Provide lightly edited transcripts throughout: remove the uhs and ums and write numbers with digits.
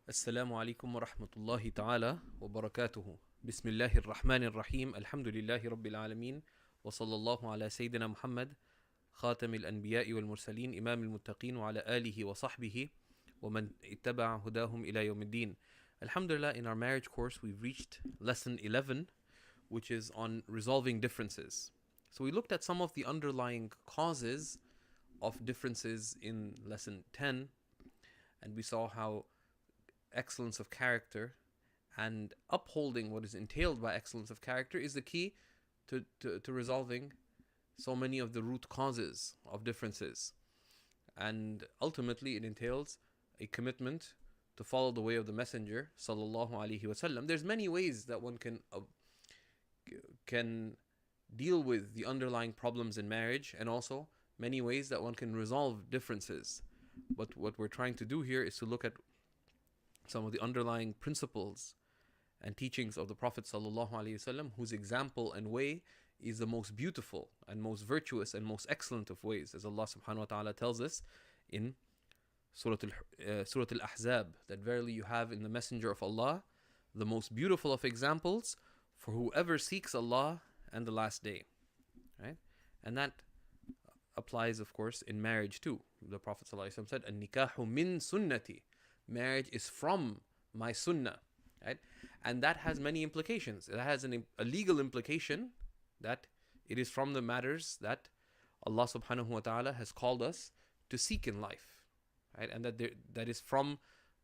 السلام عليكم ورحمة الله تعالى وبركاته. بسم الله الرحمن الرحيم. الحمد لله رب العالمين، وصلى الله على سيدنا محمد خاتم الأنبياء والمرسلين إمام المتقين وعلى آله وصحبه ومن اتبع هداهم إلى يوم الدين. Alhamdulillah, in our marriage course we've reached lesson 11, which is on resolving differences. So we looked at some of the underlying causes of differences in lesson 10, and we saw how excellence of character and upholding what is entailed by excellence of character is the key to resolving so many of the root causes of differences. And ultimately it entails a commitment to follow the way of the Messenger sallallahu alaihi wasallam. There's many ways that one can deal with the underlying problems in marriage, and also many ways that one can resolve differences. But what we're trying to do here is to look at some of the underlying principles and teachings of the Prophet sallallahu alaihi wasallam, whose example and way is the most beautiful and most virtuous and most excellent of ways, as Allah subhanahu wa ta'ala tells us in Surah Al-Ahzab, that verily you have in the Messenger of Allah the most beautiful of examples for whoever seeks Allah and the last day. Right? And that applies, of course, in marriage too. The Prophet sallallahu alaihi wasallam said, "An-nikahu min sunnati." Marriage is from my sunnah, right? And that has many implications. It has a legal implication that it is from the matters that Allah subhanahu wa ta'ala has called us to seek in life, right? And that is from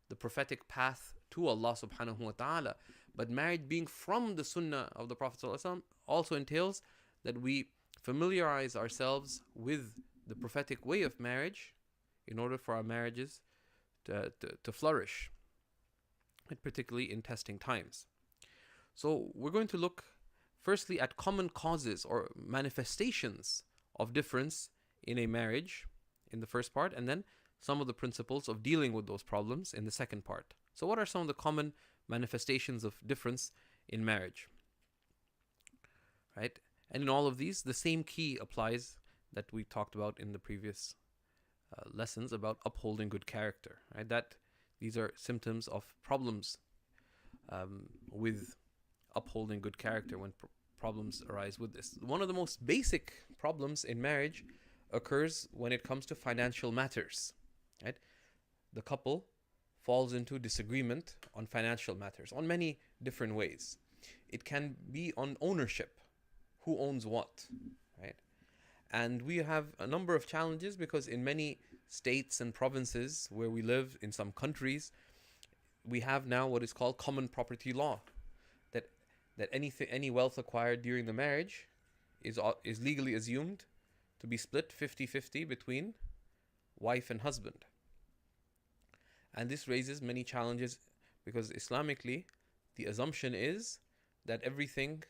the prophetic path to Allah subhanahu wa ta'ala. But marriage being from the sunnah of the Prophet sallallahu alaihi wasallam also entails that we familiarize ourselves with the prophetic way of marriage in order for our marriages to flourish, and particularly in testing times. So we're going to look firstly at common causes or manifestations of difference in a marriage in the first part, and then some of the principles of dealing with those problems in the second part. So what are some of the common manifestations of difference in marriage? Right? And in all of these, the same key applies that we talked about in the previous lessons about upholding good character, right? That these are symptoms of problems with upholding good character when problems arise with this. One of the most basic problems in marriage occurs when it comes to financial matters, right? The couple falls into disagreement on financial matters on many different ways. It can be on ownership, who owns what, right? And we have a number of challenges because in many states and provinces where we live, in some countries, we have now what is called common property law, that any wealth acquired during the marriage is legally assumed to be split 50-50 between wife and husband. And this raises many challenges because Islamically the assumption is that everything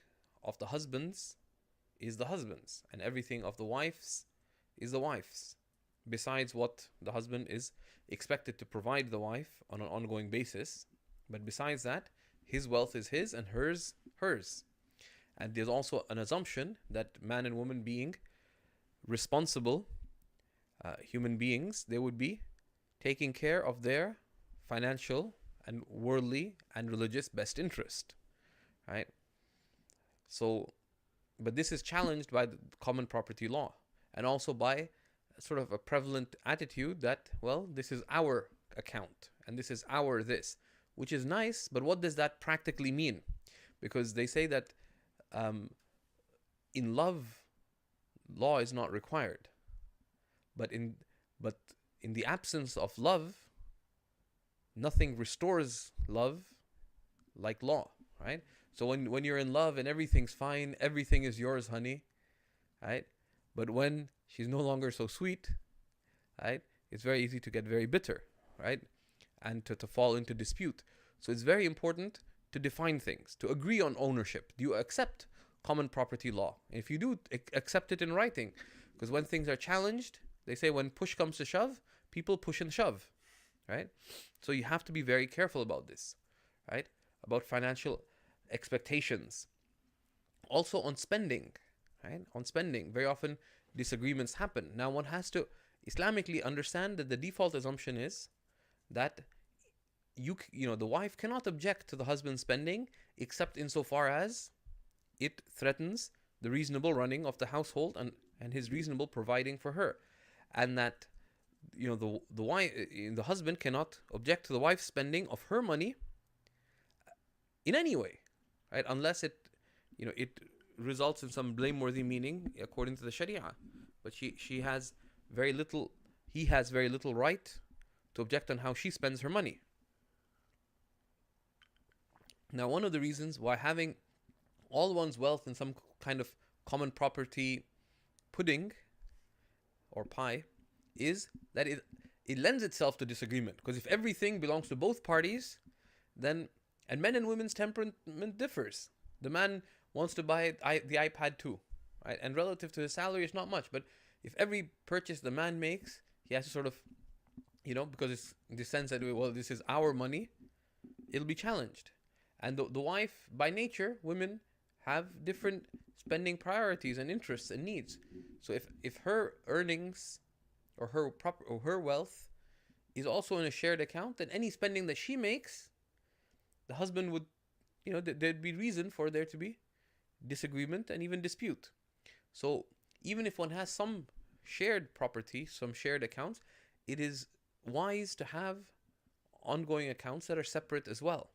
of the husband's is the husband's, and everything of the wife's is the wife's, besides what the husband is expected to provide the wife on an ongoing basis. But besides that, his wealth is his and hers. And there's also an assumption that man and woman, being responsible human beings, they would be taking care of their financial and worldly and religious best interest, right? So but this is challenged by the common property law, and also by sort of a prevalent attitude that, well, this is our account and this is our this, which is nice, but what does that practically mean? Because they say that in love, law is not required, but in the absence of love, nothing restores love like law, right? So when you're in love and everything's fine, everything is yours, honey, right? But when she's no longer so sweet, right, it's very easy to get very bitter, right? And to fall into dispute. So it's very important to define things, to agree on ownership. Do you accept common property law? If you do, accept it in writing. Because when things are challenged, they say when push comes to shove, people push and shove, right? So you have to be very careful about this, right? About financial expectations. Also on spending, right? On spending, very often disagreements happen. Now one has to Islamically understand that the default assumption is that the wife cannot object to the husband's spending except insofar as it threatens the reasonable running of the household and his reasonable providing for her, and that the husband cannot object to the wife's spending of her money in any way, right? Unless it results in some blameworthy meaning according to the Sharia. But she has very little. He has very little right to object on how she spends her money. Now, one of the reasons why having all one's wealth in some kind of common property pudding or pie is that it lends itself to disagreement. Because if everything belongs to both parties, then, and men and women's temperament differs. The man wants to buy the iPad too, right? And relative to his salary, it's not much. But if every purchase the man makes, he has to sort of, because it's in the sense that, well, this is our money, it'll be challenged. And the wife, by nature, women have different spending priorities and interests and needs. So if her earnings or her wealth is also in a shared account, then any spending that she makes, the husband would, there'd be reason for there to be disagreement and even dispute. So even if one has some shared property, some shared accounts, it is wise to have ongoing accounts that are separate as well.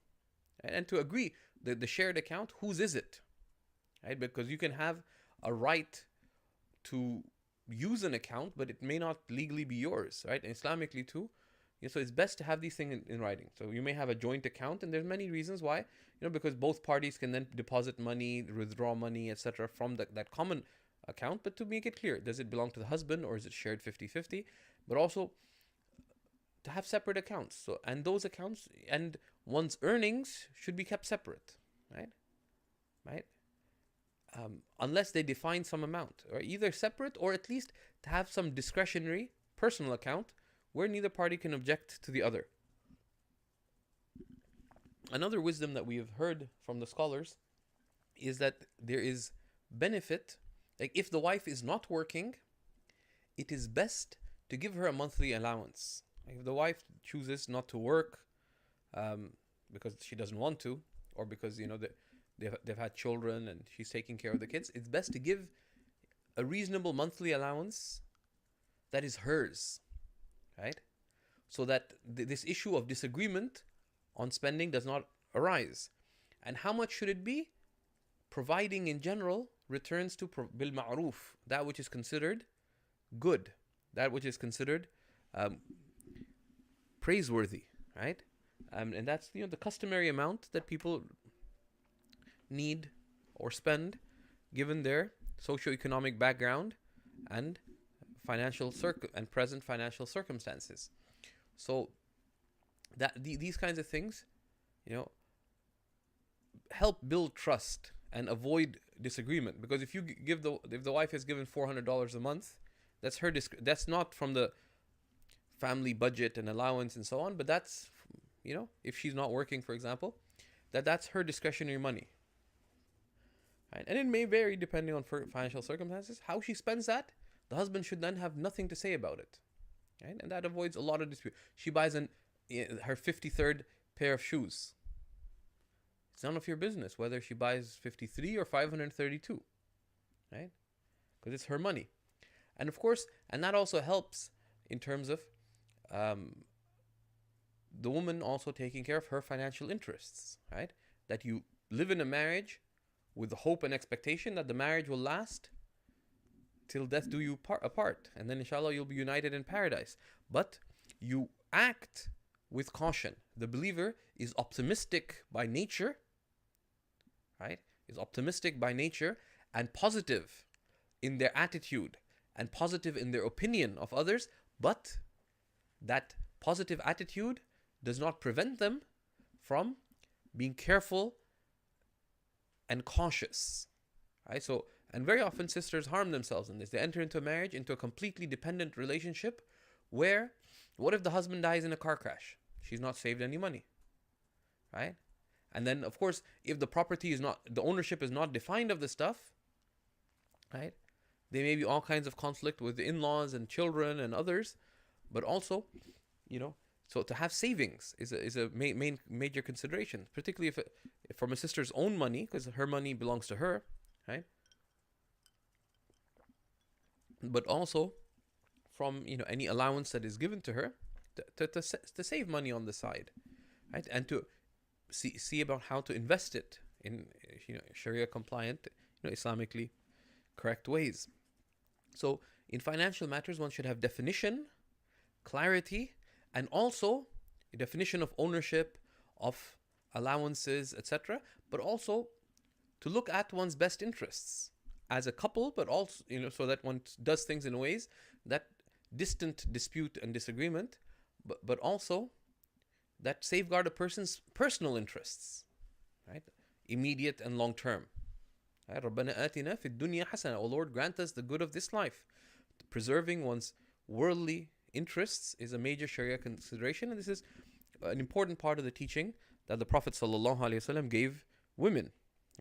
And to agree that the shared account, whose is it? Right? Because you can have a right to use an account, but it may not legally be yours, right? And Islamically too. So it's best to have these things in writing. So you may have a joint account, and there's many reasons why, because both parties can then deposit money, withdraw money, etc. from that common account. But to make it clear, does it belong to the husband or is it shared 50-50? But also to have separate accounts. So, and those accounts and one's earnings should be kept separate, right? Unless they define some amount, or either separate or at least to have some discretionary personal account where neither party can object to the other. Another wisdom that we have heard from the scholars is that there is benefit, like if the wife is not working, it is best to give her a monthly allowance. Like if the wife chooses not to work because she doesn't want to, or because they've had children and she's taking care of the kids, it's best to give a reasonable monthly allowance that is hers, right? So that this issue of disagreement on spending does not arise. And how much should it be? Providing in general returns to bil ma'ruf, that which is considered good, that which is considered praiseworthy, right? And that's the customary amount that people need or spend given their socioeconomic background and present financial circumstances. So that these kinds of things, help build trust and avoid disagreement. Because if if the wife is given $400 a month, that's her that's not from the family budget and allowance and so on, but that's if she's not working, for example, that's her discretionary money. Right? And it may vary depending on financial circumstances. How she spends that, the husband should then have nothing to say about it. Right? And that avoids a lot of dispute. She buys her 53rd pair of shoes. It's none of your business whether she buys 53 or 532. Right? Because it's her money. And of course, and that also helps in terms of the woman also taking care of her financial interests. Right? That you live in a marriage with the hope and expectation that the marriage will last till death do you apart. And then inshallah you'll be united in paradise. But you act with caution. The believer is optimistic by nature, right? Is optimistic by nature and positive in their attitude and positive in their opinion of others. But that positive attitude does not prevent them from being careful and cautious, right? So, and very often sisters harm themselves in this. They enter into a marriage, into a completely dependent relationship where, what if the husband dies in a car crash? She's not saved any money, right? And then, of course, if the property is not, the ownership is not defined of the stuff, right? There may be all kinds of conflict with the in-laws and children and others, but also, So to have savings is a main major consideration, particularly if from a sister's own money, because her money belongs to her, right? But also from any allowance that is given to her, to save money on the side, right? And to see about how to invest it in Sharia compliant, Islamically correct ways. So in financial matters, one should have definition, clarity, and also a definition of ownership, of allowances, etc. But also to look at one's best interests as a couple, but also so that one does things in ways that distant dispute and disagreement, but also that safeguard a person's personal interests, right? Immediate and long term. رَبَّنَا آتِنَا فِي الدُّنْيَا حَسَنَةً. O Lord, grant us the good of this life. Preserving one's worldly interests is a major Sharia consideration, and this is an important part of the teaching that the Prophet ﷺ gave women,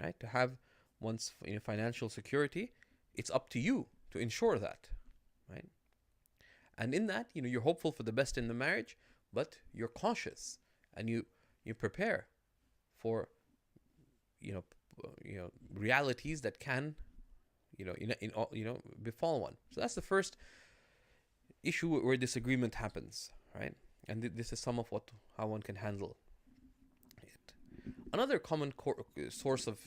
right? To have one's financial security, it's up to you to ensure that, right? And in that, you're hopeful for the best in the marriage, but you're cautious and you prepare for realities that can befall one. So that's the first issue where disagreement happens, right? And this is some of how one can handle it. Another common source of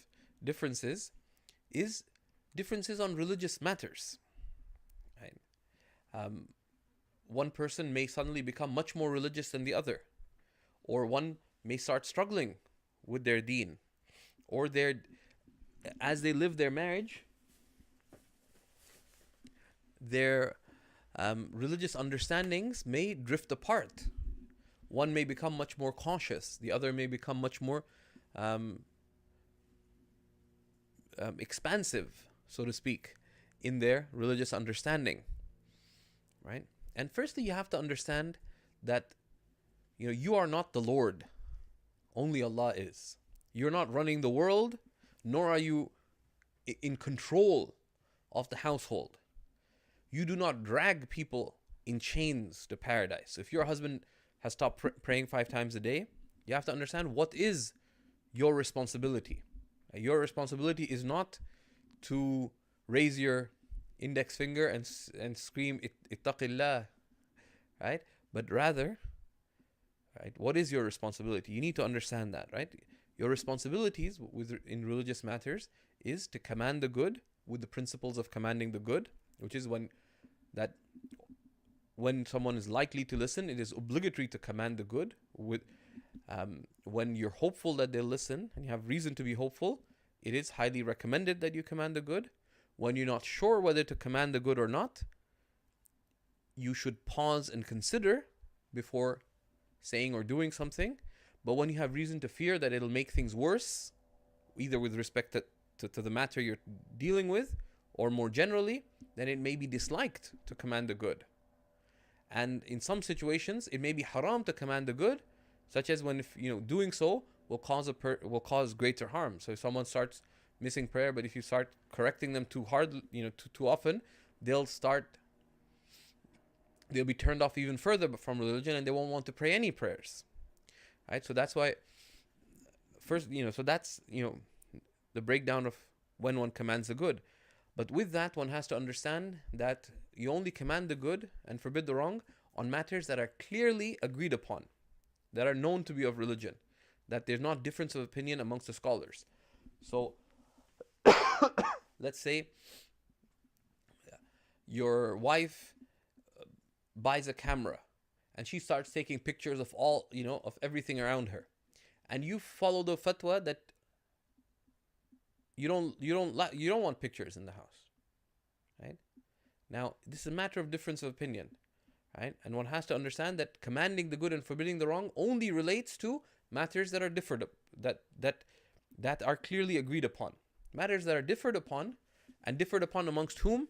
differences is differences on religious matters, right? One person may suddenly become much more religious than the other, or one may start struggling with their deen, or as they live their marriage, their religious understandings may drift apart. One may become much more cautious, the other may become much more expansive, so to speak, in their religious understanding, right? And firstly, you have to understand that you are not the Lord. Only Allah is. You're not running the world, nor are you in control of the household. You do not drag people in chains to paradise. If your husband has stopped praying 5 times a day, you have to understand what is your responsibility. Your responsibility is not to raise your index finger and scream ittaqillah, right? But rather, right, what is your responsibility? You need to understand that, right? Your responsibilities in religious matters is to command the good with the principles of commanding the good, which is when someone is likely to listen, it is obligatory to command the good. When you're hopeful that they'll listen and you have reason to be hopeful, it is highly recommended that you command the good. When you're not sure whether to command the good or not, you should pause and consider before saying or doing something. But when you have reason to fear that it'll make things worse, either with respect to the matter you're dealing with, or more generally, then it may be disliked to command the good. And in some situations, it may be haram to command the good, such as when doing so will cause greater harm. So if someone starts missing prayer, but if you start correcting them too hard, too often, they'll be turned off even further from religion, and they won't want to pray any prayers, right? So that's why first, so that's the breakdown of when one commands the good. But with that, one has to understand that you only command the good and forbid the wrong on matters that are clearly agreed upon, that are known to be of religion, that there's not difference of opinion amongst the scholars. So let's say your wife buys a camera and she starts taking pictures of of everything around her, and you follow the fatwa that you don't want pictures in the house, right? Now, this is a matter of difference of opinion, right? And one has to understand that commanding the good and forbidding the wrong only relates to matters that are differed, that are clearly agreed upon. Matters that are differed upon, and differed upon amongst whom?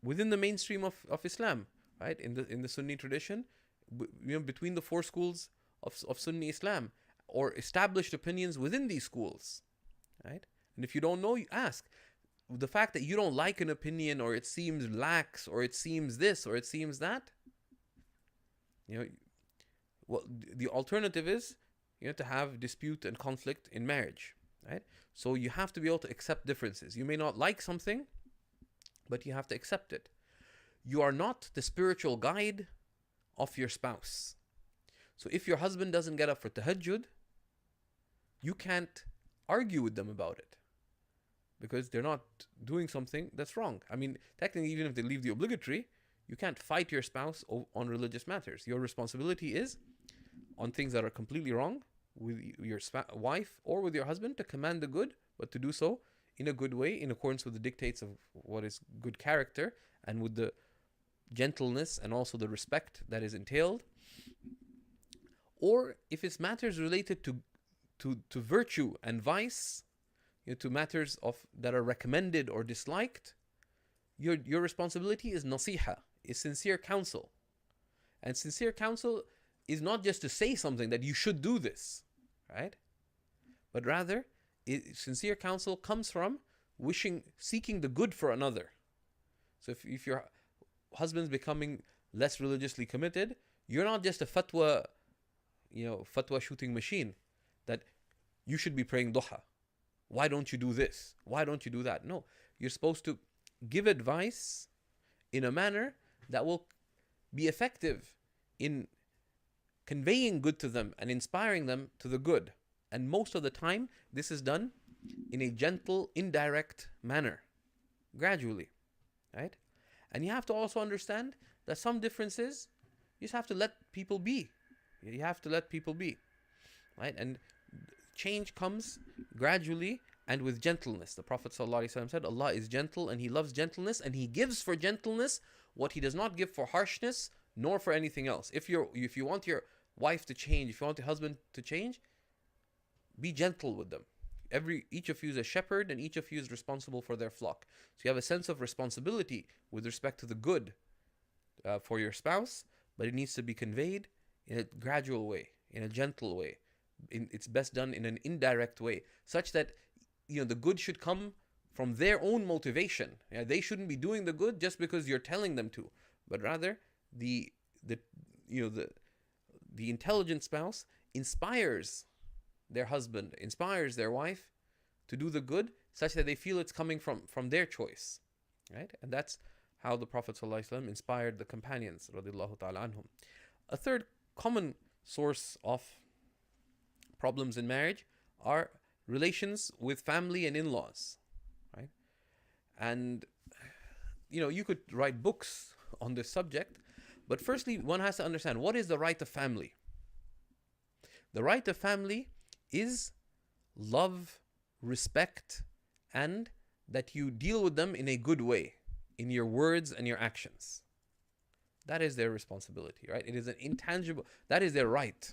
Within the mainstream of Islam, right? In the Sunni tradition, between the 4 schools of Sunni Islam, or established opinions within these schools, right? And if you don't know, you ask. The fact that you don't like an opinion, or it seems lax, or it seems this, or it seems that, Well, the alternative is to have dispute and conflict in marriage, right? So you have to be able to accept differences. You may not like something, but you have to accept it. You are not the spiritual guide of your spouse. So if your husband doesn't get up for tahajjud, you can't argue with them about it because they're not doing something that's wrong. I mean, technically, even if they leave the obligatory, you can't fight your spouse on religious matters. Your responsibility is on things that are completely wrong with your wife or with your husband to command the good, but to do so in a good way, in accordance with the dictates of what is good character and with the gentleness and also the respect that is entailed. Or if it's matters related to virtue and vice, to matters that are recommended or disliked, your responsibility is nasiha, is sincere counsel. And sincere counsel is not just to say something that you should do this, right? But rather, sincere counsel comes from seeking the good for another. So if your husband's becoming less religiously committed, you're not just a fatwa shooting machine that you should be praying duha. Why don't you do this? Why don't you do that? No, you're supposed to give advice in a manner that will be effective in conveying good to them and inspiring them to the good. And most of the time, this is done in a gentle, indirect manner, gradually, right? And you have to also understand that some differences, you just have to let people be. You have to let people be, right? And change comes gradually and with gentleness. The Prophet ﷺ said, Allah is gentle and He loves gentleness, and He gives for gentleness what He does not give for harshness nor for anything else. If you want your wife to change, if you want your husband to change, be gentle with them. Each of you is a shepherd, and each of you is responsible for their flock. So you have a sense of responsibility with respect to the good for your spouse, but it needs to be conveyed in a gradual way, in a gentle way. It's best done in an indirect way, such that the good should come from their own motivation. They shouldn't be doing the good just because you're telling them to, but rather the intelligent spouse inspires their husband, inspires their wife to do the good, such that they feel it's coming from their choice, right? And that's how the Prophet ﷺ inspired the companions, radiallahu ta'ala anhum. A third common source of problems in marriage are relations with family and in-laws, right? And you could write books on this subject, but firstly, one has to understand, what is the right of family? The right of family is love, respect, and that you deal with them in a good way, in your words and your actions. That is their responsibility, right? It is an intangible, that is their right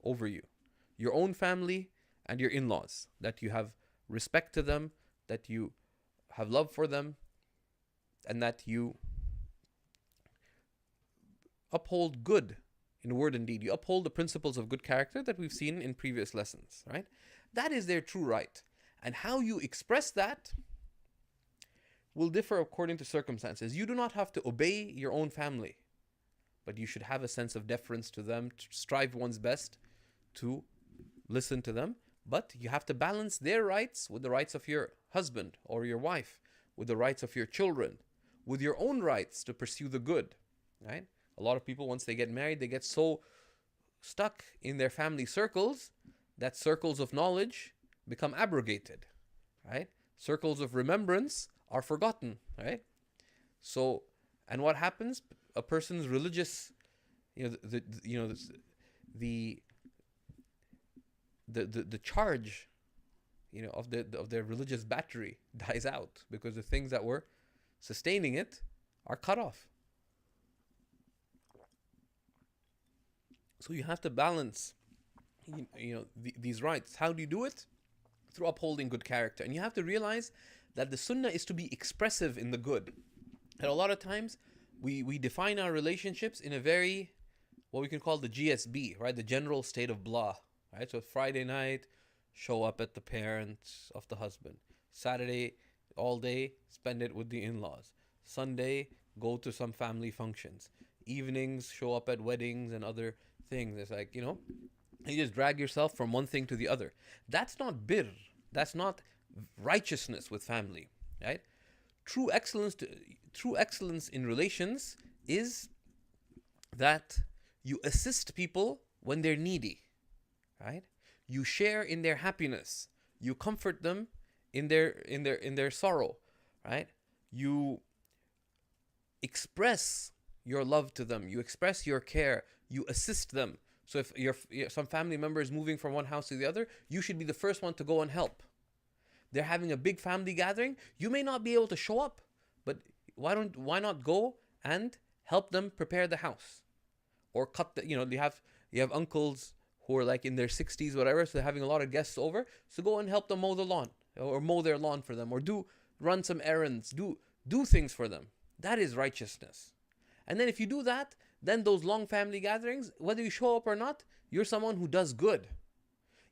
over you. Your own family and your in-laws, that you have respect to them, that you have love for them, and that you uphold good in word and deed. You uphold the principles of good character that we've seen in previous lessons, right? That is their true right. And how you express that will differ according to circumstances. You do not have to obey your own family, but you should have a sense of deference to them, to strive one's best to listen to them. But you have to balance their rights with the rights of your husband or your wife, with the rights of your children, with your own rights to pursue the good, right? A lot of people, once they get married, they get so stuck in their family circles that circles of knowledge become abrogated, right? Circles of remembrance are forgotten, right? So, and what happens? A person's religious, the charge, of their religious battery dies out because the things that were sustaining it are cut off. So you have to balance, these rights. How do you do it? Through upholding good character. And you have to realize that the sunnah is to be expressive in the good. And a lot of times, we define our relationships in a very, what we can call the GSB, right? The general state of blah, right? So Friday night, show up at the parents of the husband. Saturday, all day, spend it with the in-laws. Sunday, go to some family functions. Evenings, show up at weddings and other things. It's like, you just drag yourself from one thing to the other. That's not birr. That's not righteousness with family, right? True excellence in relations is that you assist people when they're needy, right? You share in their happiness. You comfort them in their sorrow, right? You express your love to them. You express your care. You assist them. So if some family member is moving from one house to the other, you should be the first one to go and help. They're having a big family gathering. You may not be able to show up, but why not go and help them prepare the house, or cut the you have uncles who are like in their 60s, whatever, so they're having a lot of guests over. So go and help them mow the lawn, or mow their lawn for them, or run some errands, do things for them. That is righteousness. And then if you do that, then those long family gatherings, whether you show up or not, you're someone who does good.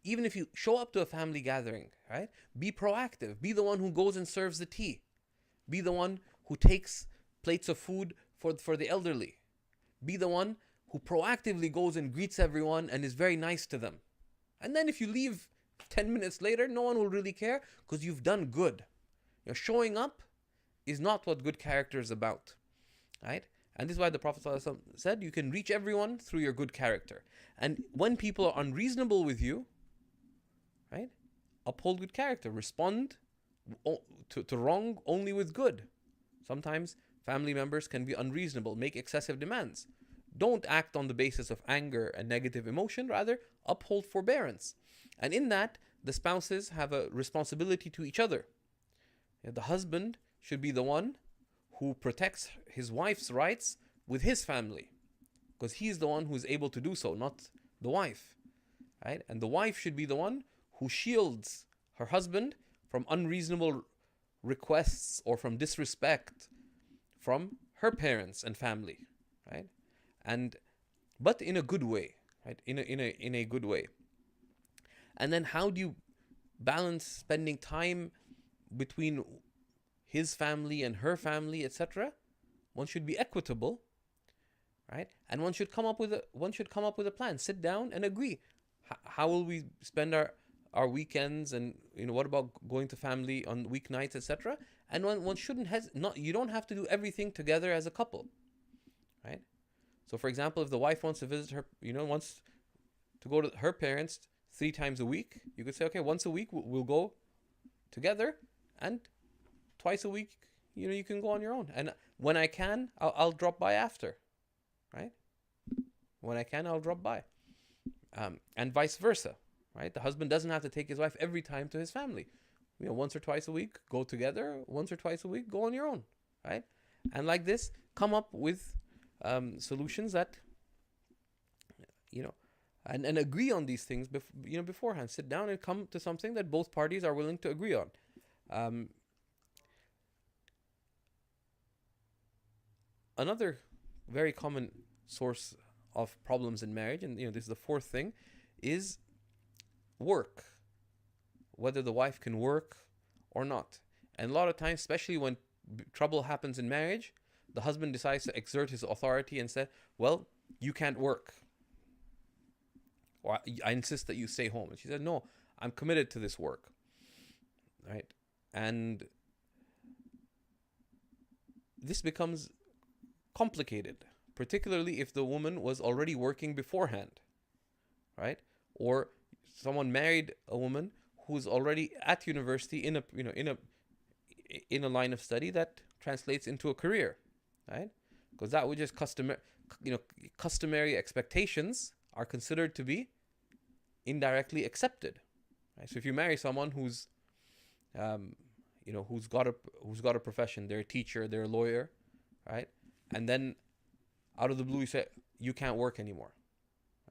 Even if you show up to a family gathering, right? Be proactive. Be the one who goes and serves the tea. Be the one who takes plates of food for the elderly. Be the one who proactively goes and greets everyone and is very nice to them. And then if you leave 10 minutes later, no one will really care because you've done good. Showing up is not what good character is about, right? And this is why the Prophet ﷺ said, you can reach everyone through your good character. And when people are unreasonable with you, right, uphold good character. Respond to wrong only with good. Sometimes family members can be unreasonable, make excessive demands. Don't act on the basis of anger and negative emotion. Rather, uphold forbearance. And in that, the spouses have a responsibility to each other. The husband should be the one who protects his wife's rights with his family, because he's the one who's able to do so, not the wife, right? And the wife should be the one who shields her husband from unreasonable requests or from disrespect from her parents and family, right? But in a good way, right? In a good way. And then how do you balance spending time between his family and her family, etc.? One should be equitable, right? And one should come up with a plan. Sit down and agree. How will we spend our weekends, and what about going to family on weeknights, etc.? And one shouldn't you don't have to do everything together as a couple, right? So for example, if the wife wants to visit her, wants to go to her parents 3 times a week, you could say, okay, once a week we'll go together, and twice a week, you can go on your own. And when I can, I'll drop by after, right? When I can, I'll drop by. And vice versa, right? The husband doesn't have to take his wife every time to his family. Once or twice a week, go together. Once or twice a week, go on your own, right? And like this, come up with solutions that, and agree on these things, beforehand. Sit down and come to something that both parties are willing to agree on. Another very common source of problems in marriage, and this is the fourth thing, is work. Whether the wife can work or not. And a lot of times, especially when trouble happens in marriage, the husband decides to exert his authority and say, well, you can't work, or I insist that you stay home. And she said, no, I'm committed to this work, right? And this becomes complicated, particularly if the woman was already working beforehand, right? Or someone married a woman who's already at university in a line of study that translates into a career, right? Because that would just customary expectations are considered to be indirectly accepted, right? So if you marry someone who's got a profession, they're a teacher, they're a lawyer, right? And then out of the blue you say you can't work anymore,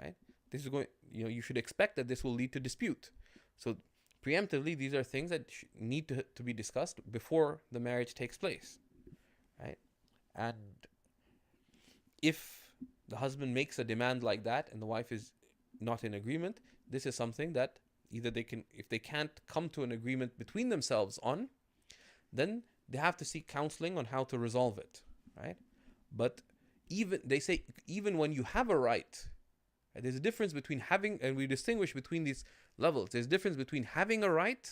right? This is going, you should expect that this will lead to dispute. So preemptively, these are things that need to be discussed before the marriage takes place, right? And if the husband makes a demand like that and the wife is not in agreement, this is something that either if they can't come to an agreement between themselves on, then they have to seek counseling on how to resolve it, right? But even when you have a right, Right? There's a difference between having, and we distinguish between these levels. There's a difference between having a right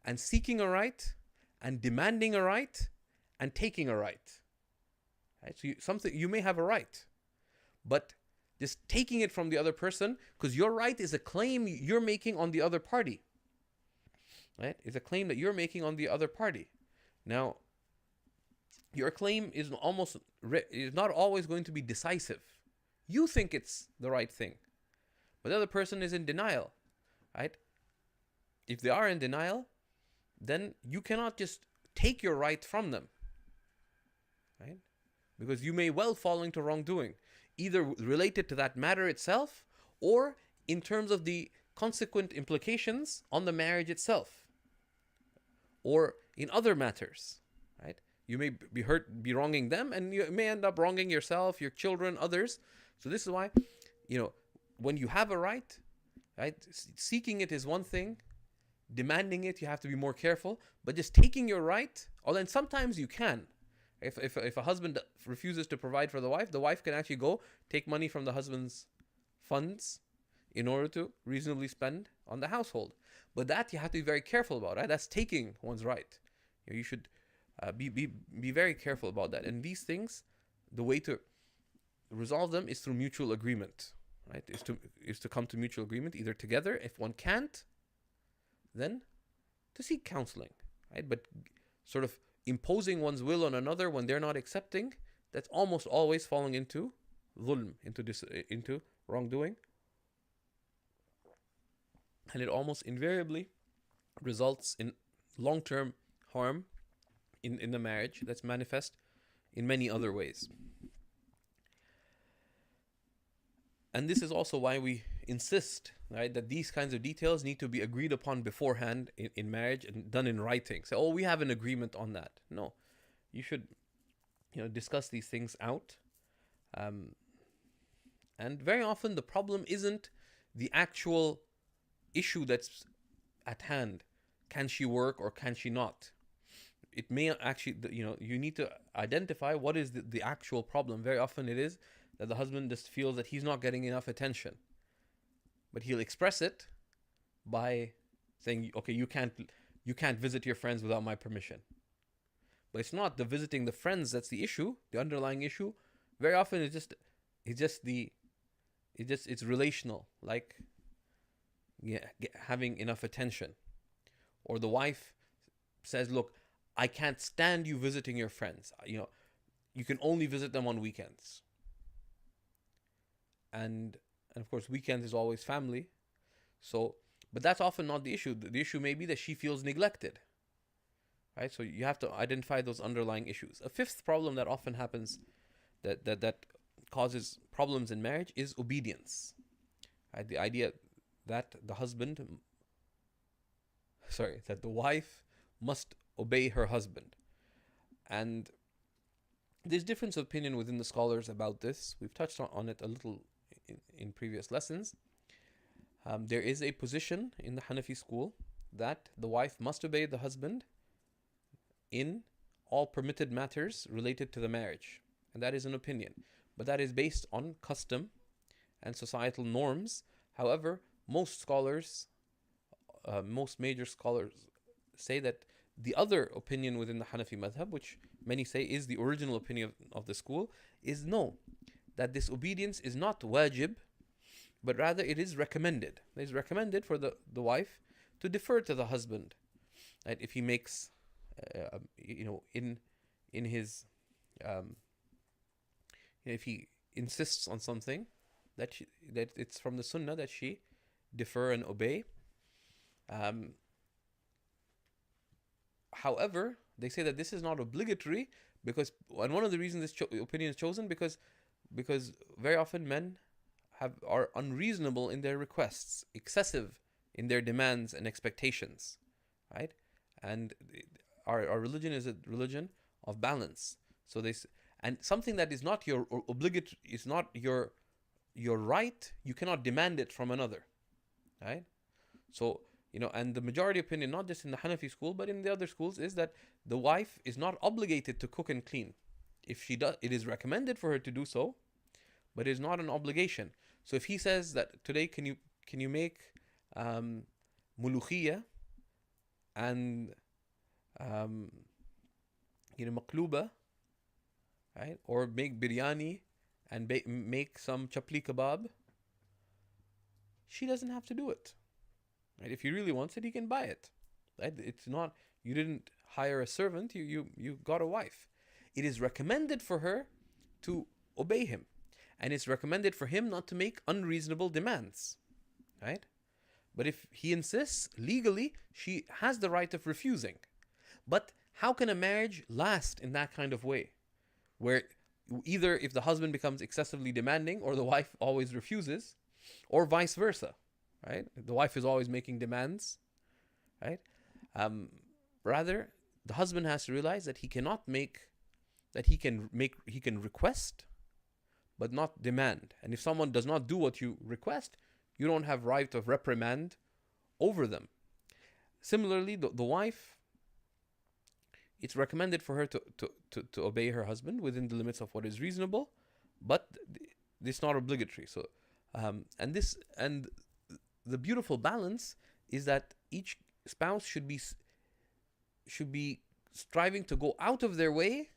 and seeking a right and demanding a right and taking a right. Right? So you may have a right, but just taking it from the other person, because your right is a claim you're making on the other party. Right? It's a claim that you're making on the other party. Now, your claim is not always going to be decisive. You think it's the right thing, but the other person is in denial. Right? If they are in denial, then you cannot just take your right from them. Right? Because you may well fall into wrongdoing, either related to that matter itself or in terms of the consequent implications on the marriage itself, or in other matters. Right? You may be wronging them, and you may end up wronging yourself, your children, others. So this is why, when you have a right, seeking it is one thing. Demanding it, you have to be more careful. But just taking your right, or then sometimes you can. If a husband refuses to provide for the wife can actually go take money from the husband's funds in order to reasonably spend on the household. But that you have to be very careful about. Right? That's taking one's right. You should be very careful about that. And these things, the way to resolve them is through mutual agreement. Right? Is to come to mutual agreement, either together. If one can't, then to seek counseling. Right? But sort of imposing one's will on another when they're not accepting, that's almost always falling into dhulm, into wrongdoing. And it almost invariably results in long-term harm in the marriage that's manifest in many other ways. And this is also why we insist, right, that these kinds of details need to be agreed upon beforehand in marriage and done in writing. So, we have an agreement on that. No, you should, discuss these things out. And very often the problem isn't the actual issue that's at hand. Can she work or can she not? It may actually, you need to identify what is the actual problem. Very often it is that the husband just feels that he's not getting enough attention. But he'll express it by saying, okay, you can't visit your friends without my permission. But it's not the visiting the friends that's the issue. The underlying issue, very often it's relational, like having enough attention. Or the wife says, look, I can't stand you visiting your friends. You can only visit them on weekends. And of course, weekends is always family. So, but that's often not the issue. The issue may be that she feels neglected. Right? So you have to identify those underlying issues. A fifth problem that often happens that causes problems in marriage is obedience. Right? The idea that the wife must obey her husband. And there's difference of opinion within the scholars about this. We've touched on it a little in previous lessons. There is a position in the Hanafi school that the wife must obey the husband in all permitted matters related to the marriage. And that is an opinion. But that is based on custom and societal norms. However, most major scholars say that the other opinion within the Hanafi madhab, which many say is the original opinion of the school, is no, that this obedience is not wajib, but rather it is recommended. It is recommended for the wife to defer to the husband, right? If he makes, in his, if he insists on something, that it's from the sunnah that she defer and obey. However, they say that this is not obligatory and one of the reasons this opinion is chosen because very often men are unreasonable in their requests, excessive in their demands and expectations, right? And our religion is a religion of balance. So and something that is not your obligatory, is not your right, you cannot demand it from another, right? So, and the majority opinion, not just in the Hanafi school, but in the other schools, is that the wife is not obligated to cook and clean. If she does, it is recommended for her to do so, but it is not an obligation. So if he says that today, can you make mulukhiyah and maqluba, right? Or make biryani and make some chapli kebab. She doesn't have to do it. Right? If he really wants it, he can buy it. Right? It's not, you didn't hire a servant, you got a wife. It is recommended for her to obey him. And it's recommended for him not to make unreasonable demands. Right? But if he insists, legally, she has the right of refusing. But how can a marriage last in that kind of way? Where either if the husband becomes excessively demanding or the wife always refuses, or vice versa, right? The wife is always making demands, right? Rather, the husband has to realize that he can request, but not demand. And if someone does not do what you request, you don't have right of reprimand over them. Similarly, the wife, it's recommended for her to obey her husband within the limits of what is reasonable, but it's not obligatory. So, and the beautiful balance is that each spouse should be striving to go out of their way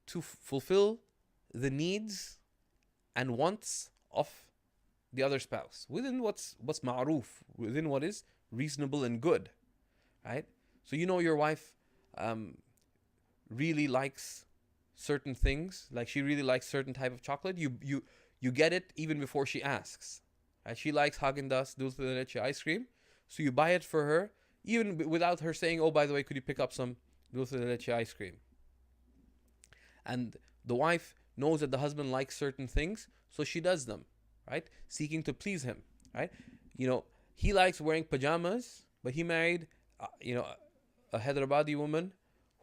to fulfill the needs and wants of the other spouse within what's ma'roof, within what is reasonable and good, right? So your wife really likes certain things, like she really likes certain type of chocolate. You get it even before she asks. Right? She likes Haagen-Dazs dulce de leche ice cream, so you buy it for her even without her saying, "Oh, by the way, could you pick up some dulce de leche ice cream?" And the wife knows that the husband likes certain things, so she does them, right? Seeking to please him, right? He likes wearing pajamas, but he married, a Hyderabadi woman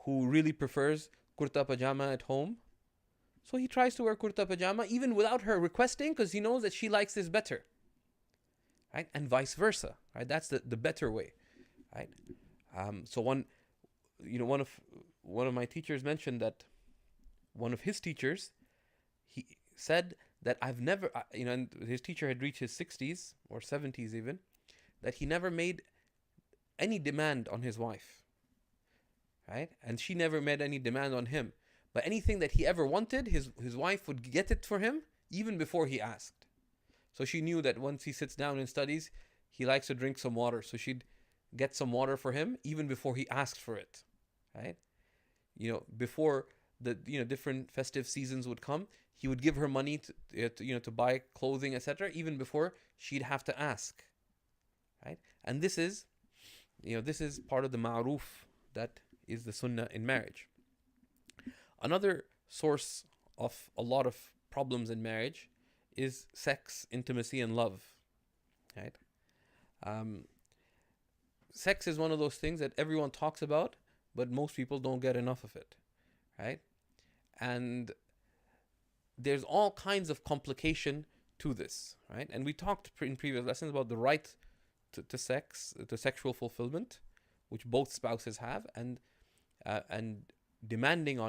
who really prefers kurta pajama at home. So he tries to wear kurta pajama even without her requesting, because he knows that she likes this better, right? And vice versa, right? That's the better way, right? So one of my teachers mentioned that one of his teachers, he said that I've never, and his teacher had reached his 60s or 70s even, that he never made any demand on his wife, right? And she never made any demand on him. But anything that he ever wanted, his wife would get it for him even before he asked. So she knew that once he sits down and studies, he likes to drink some water. So she'd get some water for him even before he asked for it, right? Before the different festive seasons would come, he would give her money to buy clothing, etc., even before she'd have to ask, right? And this is part of the ma'roof that is the sunnah in marriage. Another source of a lot of problems in marriage is sex, intimacy, and love, right? Sex is one of those things that everyone talks about, but most people don't get enough of it, right? And there's all kinds of complication to this, right? And we talked in previous lessons about the right to sex, to sexual fulfillment, which both spouses have, and demanding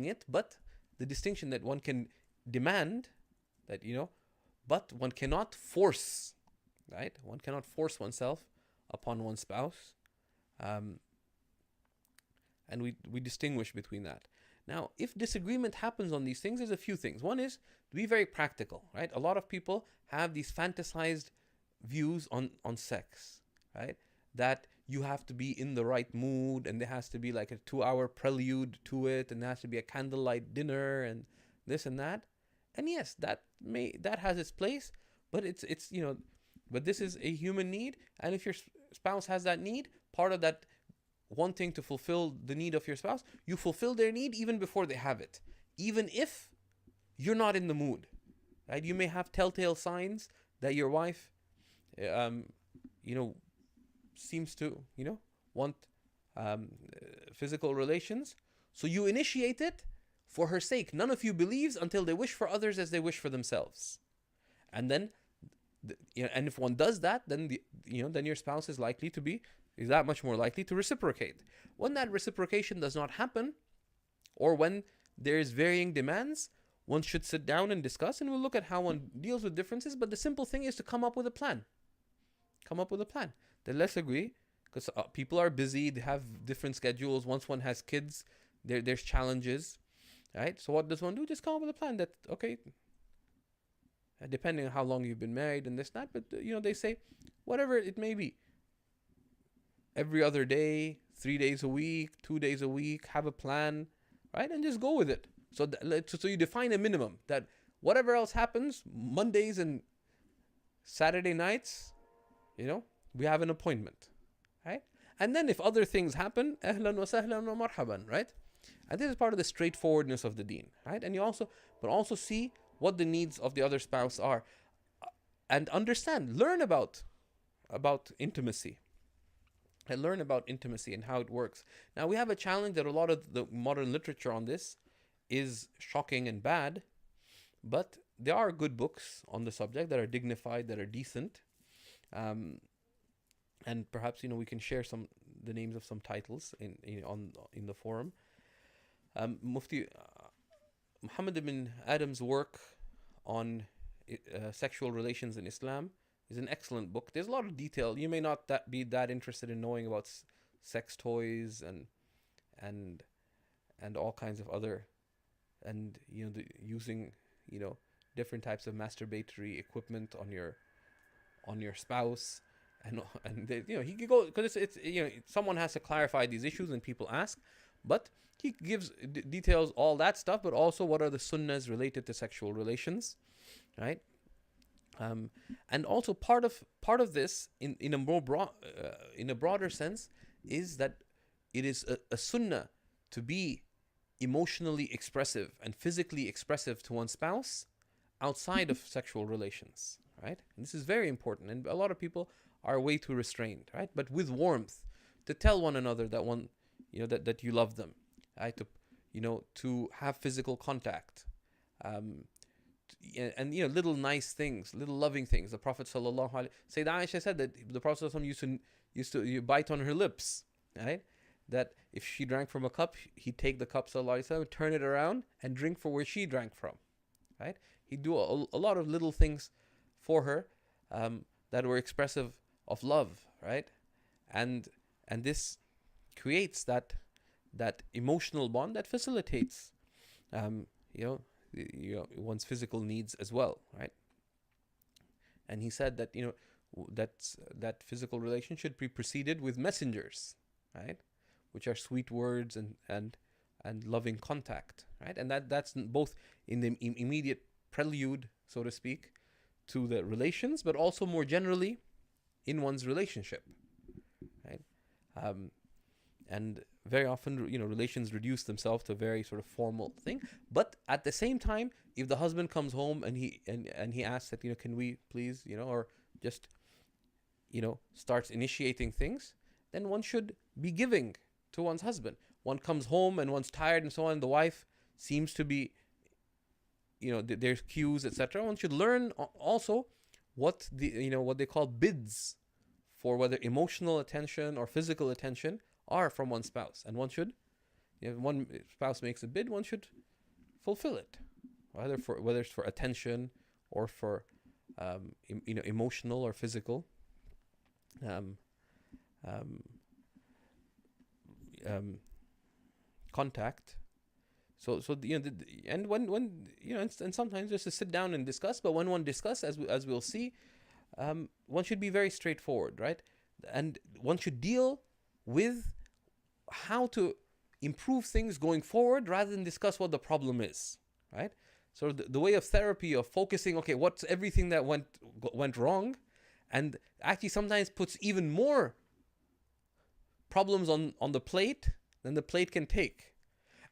it, but the distinction that one can demand that, but one cannot force, right? One cannot force oneself upon one's spouse. And we distinguish between that. Now, if disagreement happens on these things, there's a few things. One is to be very practical, right? A lot of people have these fantasized views on sex, right? That you have to be in the right mood, and there has to be like a 2-hour prelude to it, and there has to be a candlelight dinner and this and that. And yes, that has its place, but but this is a human need, and if your spouse has that need, part of that wanting to fulfill the need of your spouse, you fulfill their need even before they have it, even if you're not in the mood, right? You may have telltale signs that your wife seems to want physical relations, so you initiate it for her sake. None of you believes until they wish for others as they wish for themselves, and then and if one does that, then then your spouse is that much more likely to reciprocate. When that reciprocation does not happen, or when there is varying demands, one should sit down and discuss, and we'll look at how one deals with differences. But the simple thing is to come up with a plan. Come up with a plan. Then let's agree, because people are busy, they have different schedules. Once one has kids, there's challenges, right? So what does one do? Just come up with a plan that, okay, depending on how long you've been married and this, that, but they say, whatever it may be, every other day, 3 days a week, 2 days a week, have a plan, right? And just go with it. So you define a minimum that whatever else happens, Mondays and Saturday nights, we have an appointment, right? And then if other things happen, ahlan wa sahlan wa marhaban, right? And this is part of the straightforwardness of the deen, right? And but also see what the needs of the other spouse are, and understand, learn about intimacy, and learn about intimacy and how it works. Now we have a challenge that a lot of the modern literature on this is shocking and bad, but there are good books on the subject that are dignified, that are decent, and perhaps we can share the names of some titles in the forum. Mufti Muhammad ibn Adam's work on sexual relations in Islam is an excellent book. There's a lot of detail. You may not be that interested in knowing about sex toys and all kinds of other, and using different types of masturbatory equipment on your spouse, and he could go, because it's someone has to clarify these issues and people ask, but he gives details all that stuff, but also what are the sunnahs related to sexual relations, right? And also part of this in a more in a broader sense is that it is a sunnah to be emotionally expressive and physically expressive to one's spouse outside of sexual relations, right? And this is very important, and a lot of people are way too restrained, right? But with warmth, to tell one another that that you love them, right? To have physical contact, and little nice things, little loving things. The Prophet sallallahu alaihi Sayyidah Aisha said that the Prophet sallallahu used to bite on her lips, right? That if she drank from a cup, he'd take the cup sallallahu alaihi wasallam, turn it around, and drink for where she drank from, right? He'd do a lot of little things for her that were expressive of love, right? And this creates that emotional bond that facilitates one's physical needs as well, right? And he said that that physical relation should be preceded with messengers, right, which are sweet words and loving contact, right? And that's both in the immediate prelude, so to speak, to the relations, but also more generally in one's relationship, right? And very often, relations reduce themselves to a very sort of formal thing. But at the same time, if the husband comes home and he asks that, can we please, or just, starts initiating things, then one should be giving to one's husband. One comes home and one's tired and so on. The wife seems to be, there's cues, etc. One should learn also what what they call bids for whether emotional attention or physical attention are from one spouse, and one should, if one spouse makes a bid, one should fulfill it, whether it's for attention or for emotional or physical contact. So and when and sometimes just to sit down and discuss, but when one discuss, as we'll see, one should be very straightforward, right? And one should deal with how to improve things going forward rather than discuss what the problem is, right? So the way of therapy of focusing, okay, what's everything that went wrong, and actually sometimes puts even more problems on the plate than the plate can take.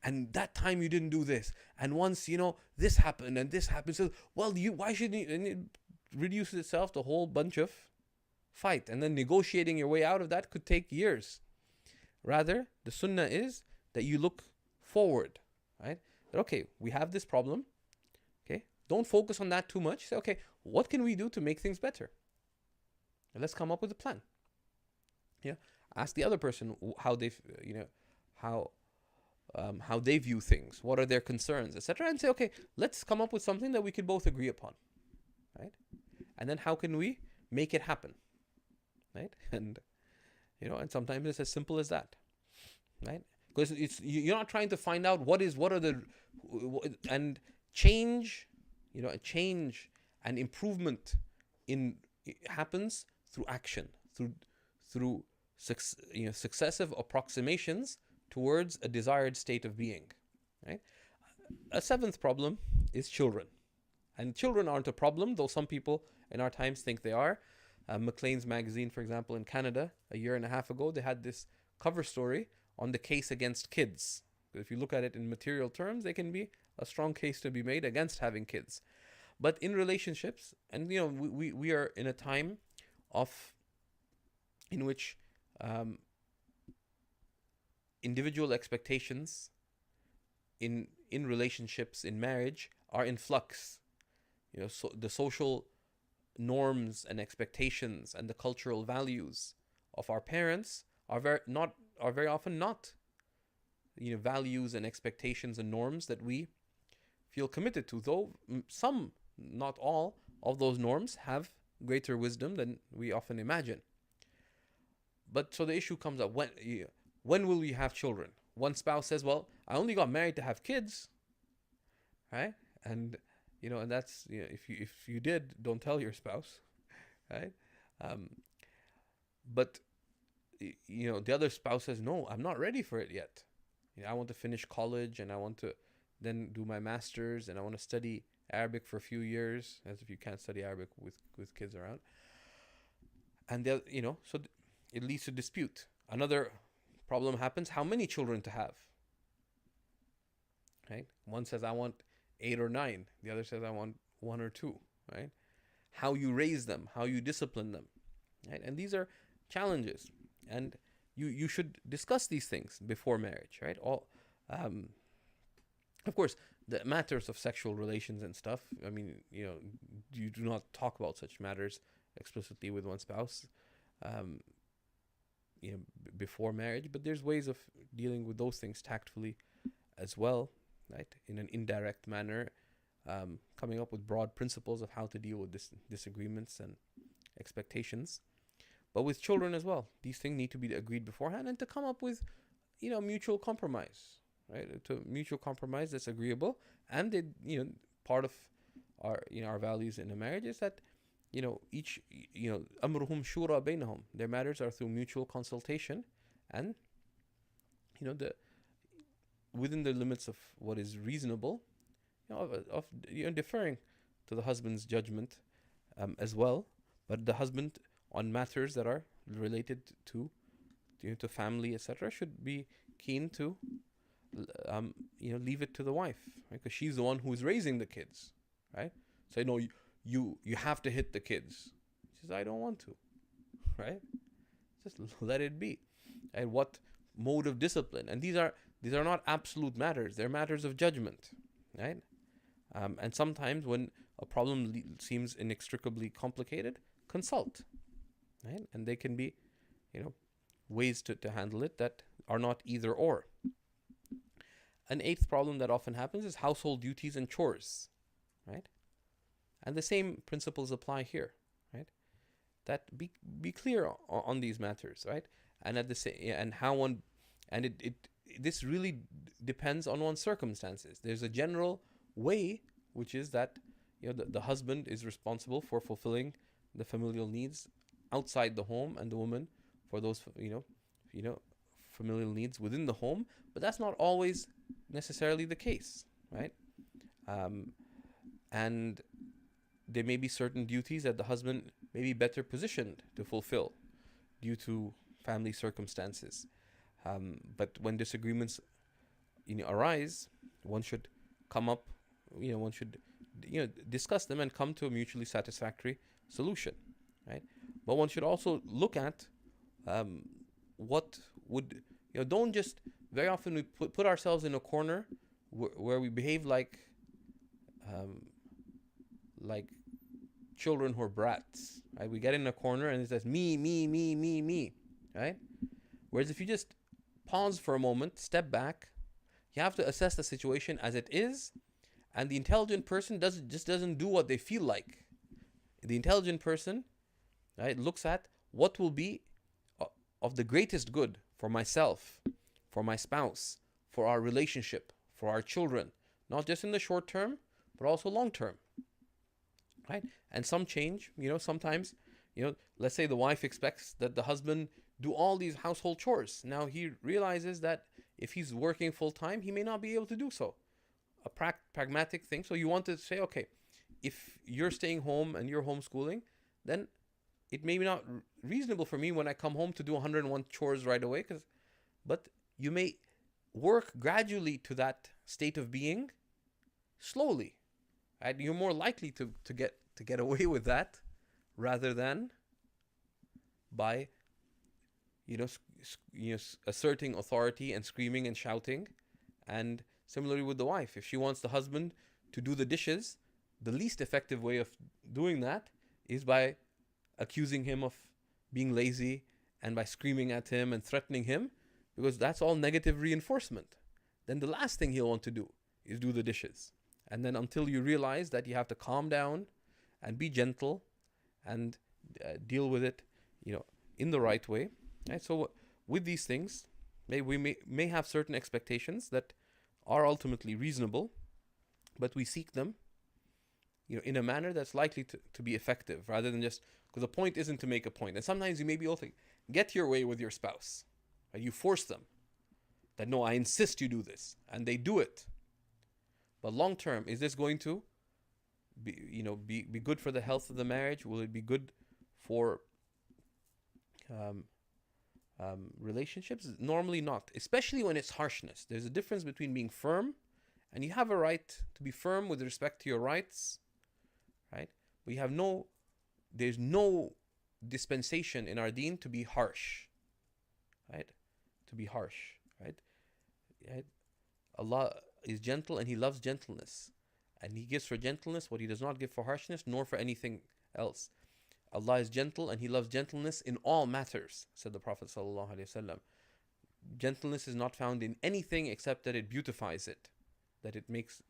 And that time you didn't do this, and once this happened and this happened, so why shouldn't you? And it reduces itself to a whole bunch of fight, and then negotiating your way out of that could take years. Rather, the sunnah is that you look forward, right? That, okay, we have this problem. Okay, don't focus on that too much. Say, okay, what can we do to make things better? And let's come up with a plan. Yeah, ask the other person how they, how they view things, what are their concerns, etc., and say, okay, let's come up with something that we could both agree upon, right? And then how can we make it happen, right? And and sometimes it's as simple as that, right? Because you're not trying to find out what are the and change, change and improvement in happens through action, through successive approximations towards a desired state of being, right? A seventh problem is children. And children aren't a problem, though some people in our times think they are. Maclean's magazine, for example, in Canada, a year and a half ago, they had this cover story on the case against kids. If you look at it in material terms, they can be a strong case to be made against having kids. But in relationships, and we are in a time in which individual expectations in relationships, in marriage, are in flux. So the social norms and expectations and the cultural values of our parents are very often not values and expectations and norms that we feel committed to, though some, not all, of those norms have greater wisdom than we often imagine. But so the issue comes up, when will we have children? One spouse says, well, I only got married to have kids, right? And and that's, if you did, don't tell your spouse, right? But the other spouse says, no, I'm not ready for it yet. I want to finish college, and I want to then do my master's, and I want to study Arabic for a few years, as if you can't study Arabic with kids around. And so it leads to dispute. Another problem happens: how many children to have? Right? One says, I want 8 or 9. The other says, I want 1 or 2. Right? How you raise them, how you discipline them, right? And these are challenges, and you should discuss these things before marriage, right? Of course, the matters of sexual relations and stuff, I mean, you do not talk about such matters explicitly with one spouse, before marriage, but there's ways of dealing with those things tactfully as well, right? In an indirect manner, coming up with broad principles of how to deal with disagreements and expectations. But with children as well, these things need to be agreed beforehand, and to come up with, mutual compromise, right? To mutual compromise that's agreeable. And part of our values in a marriage is that, each, amruhum shura bainahum. Their matters are through mutual consultation, and, within the limits of what is reasonable, of deferring to the husband's judgment, as well. But the husband, on matters that are related to family, etc., should be keen to leave it to the wife, right? Because she's the one who's raising the kids, right? So no, you have to hit the kids. She says, I don't want to, right? Just let it be. And what mode of discipline? And these are not absolute matters. They're matters of judgment, right? And sometimes when a problem seems inextricably complicated, consult, right? And they can be, ways to handle it that are not either or. An eighth problem that often happens is household duties and chores, right? And the same principles apply here, right? That be clear on these matters, right? And at the same, and how one, and this really depends on one's circumstances. There's a general way, which is that the husband is responsible for fulfilling the familial needs outside the home, and the woman for those familial needs within the home. But that's not always necessarily the case, right? And there may be certain duties that the husband may be better positioned to fulfill due to family circumstances. But when disagreements arise, one should come up, one should discuss them and come to a mutually satisfactory solution, right? But one should also look at what would, don't just, very often we put ourselves in a corner where we behave like children who are brats, right? We get in a corner and it says me, me, me, me, me, right? Whereas if you just pause for a moment, step back, You have to assess the situation as it is, and the intelligent person doesn't do what they feel like. The intelligent person, right, looks at what will be of the greatest good for myself, for my spouse, for our relationship, for our children, not just in the short term, but also long term, right? And some change, sometimes, let's say the wife expects that the husband do all these household chores. Now he realizes that if he's working full time, he may not be able to do so. A pragmatic thing. So you want to say, okay, if you're staying home and you're homeschooling, then it may be not reasonable for me when I come home to do 101 chores right away. But you may work gradually to that state of being slowly. Right? You're more likely to get away with that rather than by asserting authority and screaming and shouting. And similarly with the wife, if she wants the husband to do the dishes, the least effective way of doing that is by accusing him of being lazy and by screaming at him and threatening him, because that's all negative reinforcement. Then the last thing he'll want to do is do the dishes. And then until you realize that you have to calm down and be gentle and deal with it, in the right way. Right? So with these things, we may have certain expectations that are ultimately reasonable, but we seek them, in a manner that's likely to be effective, rather than just, because the point isn't to make a point. And sometimes you may be able to get your way with your spouse. Right? You force them that, no, I insist you do this, and they do it. But long term, is this going to be good for the health of the marriage? Will it be good for relationships? Normally not, especially when it's harshness. There's a difference between being firm, and you have a right to be firm with respect to your rights, right? But there's no dispensation in our deen to be harsh, right? To be harsh, right? Allah is gentle and He loves gentleness, and He gives for gentleness what He does not give for harshness, nor for anything else. Allah is gentle and He loves gentleness in all matters, said the Prophet ﷺ. Gentleness is not found in anything except that it beautifies it, that it makes,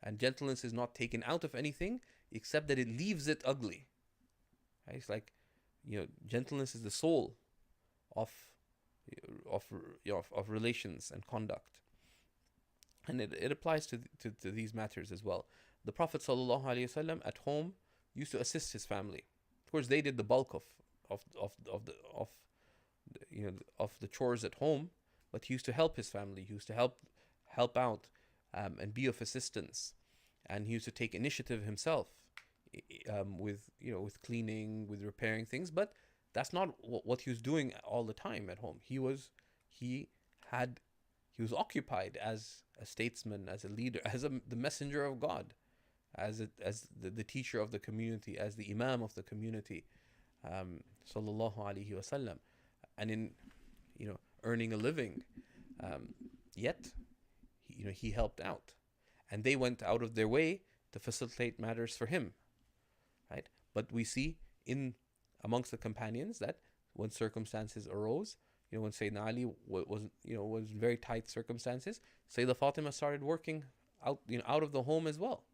and gentleness is not taken out of anything except that it leaves it ugly. Right? It's like, gentleness is the soul of relations and conduct, and it applies to these matters as well. The Prophet ﷺ at home used to assist his family. Of course, they did the bulk of the chores at home, but he used to help his family. He used to help out and be of assistance, and he used to take initiative himself with cleaning, with repairing things. But that's not what he was doing all the time at home. He was occupied as a statesman, as a leader, as the messenger of God, as the teacher of the community, as the imam of the community, sallallahu alaihi wasallam, and in earning a living. Yet he helped out, and they went out of their way to facilitate matters for him, right? But we see amongst the companions that when circumstances arose, when Sayyidina Ali was in very tight circumstances, Sayyidah Fatima started working out of the home as well,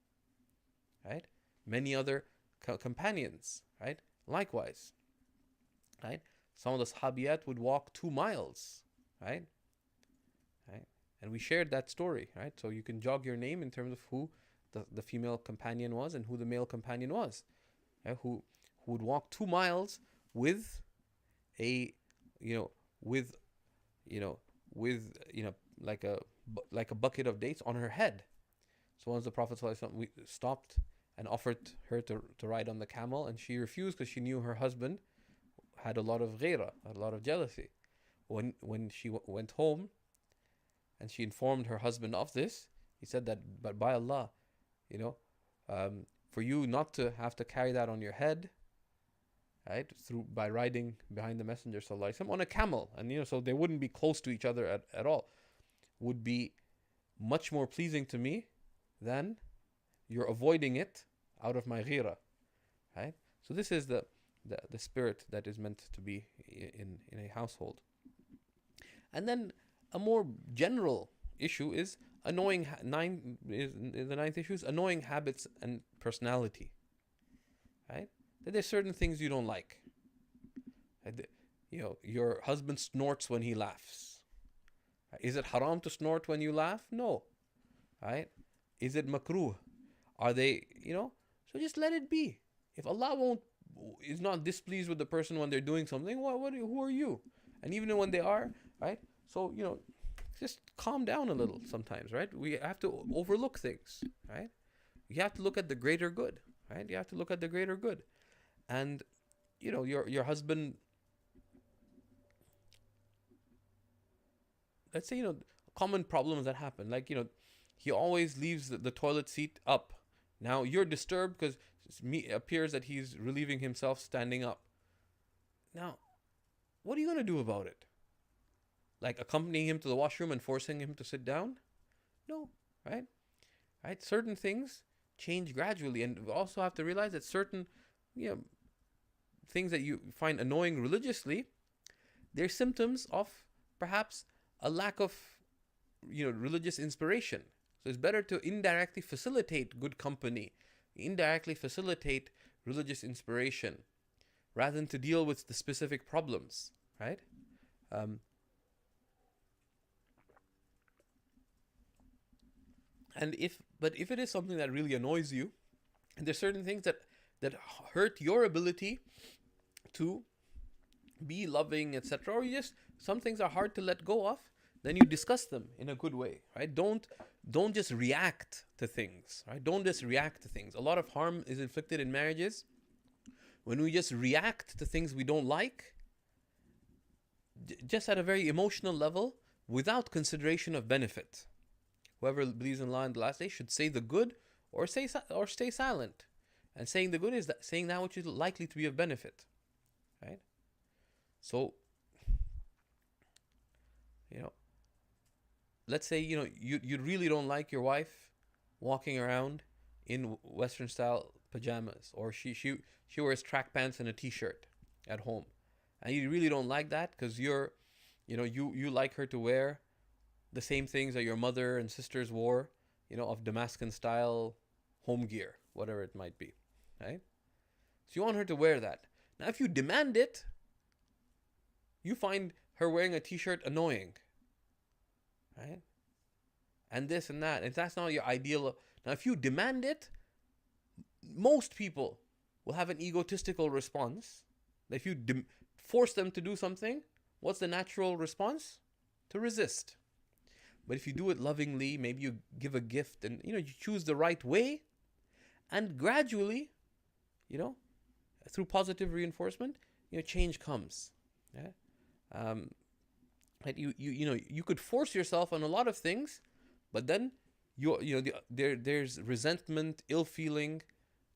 right? Many other companions, right? Likewise, right? Some of the Sahabiyat would walk 2 miles, right? And we shared that story, right? So you can jog your name in terms of who the female companion was and who the male companion was, right? Who would walk 2 miles with like a bucket of dates on her head. So once the Prophet ﷺ stopped and offered her to ride on the camel, and she refused because she knew her husband had a lot of ghira, a lot of jealousy. When she went home and she informed her husband of this, he said that, but by Allah, for you not to have to carry that on your head, right, by riding behind the Messenger sallallahu alaihi wasallam on a camel, and so they wouldn't be close to each other at all, would be much more pleasing to me than you're avoiding it out of my ghira, right? So this is the spirit that is meant to be in a household. And then a more general issue is annoying. The ninth issue is annoying habits and personality. Right? That there's certain things you don't like. Your husband snorts when he laughs. Is it haram to snort when you laugh? No. Right? Is it makruh? Are they, so just let it be. If Allah is not displeased with the person when they're doing something, who are you? And even when they are, right? So, just calm down a little sometimes, right? We have to overlook things, right? You have to look at the greater good, right? You have to look at the greater good. And, your husband, let's say, common problems that happen. Like, he always leaves the toilet seat up. Now you're disturbed because it appears that he's relieving himself standing up. Now, what are you going to do about it? Like accompanying him to the washroom and forcing him to sit down? No, right? Right? Certain things change gradually, and we also have to realize that certain, things that you find annoying religiously, they're symptoms of perhaps a lack of, religious inspiration. So it's better to indirectly facilitate good company, indirectly facilitate religious inspiration, rather than to deal with the specific problems, right? But if it is something that really annoys you, and there's certain things that hurt your ability to be loving, etc., or some things are hard to let go of, then you discuss them in a good way, right? Don't just react to things, right? Don't just react to things. A lot of harm is inflicted in marriages when we just react to things we don't like, just at a very emotional level, without consideration of benefit. Whoever believes in Allah and the last day should say the good or stay silent. And saying the good is saying that which is likely to be of benefit, right? So, let's say, you really don't like your wife walking around in Western style pajamas, or she wears track pants and a t-shirt at home. And you really don't like that because you like her to wear the same things that your mother and sisters wore, of Damascus style home gear, whatever it might be, right? So you want her to wear that. Now, if you demand it, you find her wearing a t-shirt annoying, right? And this and that. And that's not your ideal. Now, if you demand it, most people will have an egotistical response. If you force them to do something, what's the natural response? To resist. But if you do it lovingly, maybe you give a gift and, you choose the right way, and gradually, through positive reinforcement, change comes. Yeah? You could force yourself on a lot of things, but then there's resentment, ill feeling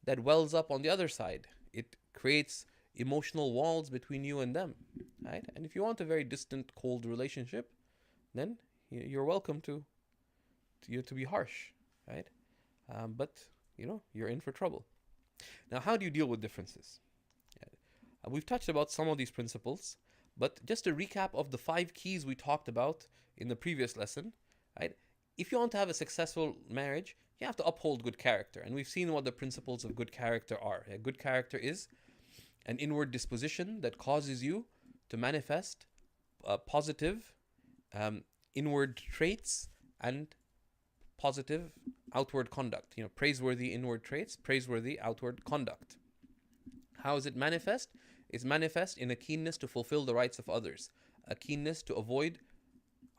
that wells up on the other side. It creates emotional walls between you and them, right? And if you want a very distant, cold relationship, then you're welcome to be harsh, right? But you're in for trouble. Now, how do you deal with differences? We've touched about some of these principles, but just a recap of the 5 keys we talked about in the previous lesson, right? If you want to have a successful marriage, you have to uphold good character. And we've seen what the principles of good character are. Good character is an inward disposition that causes you to manifest positive inward traits and positive outward conduct. Praiseworthy inward traits, praiseworthy outward conduct. How is it manifest? It's manifest in a keenness to fulfill the rights of others, a keenness to avoid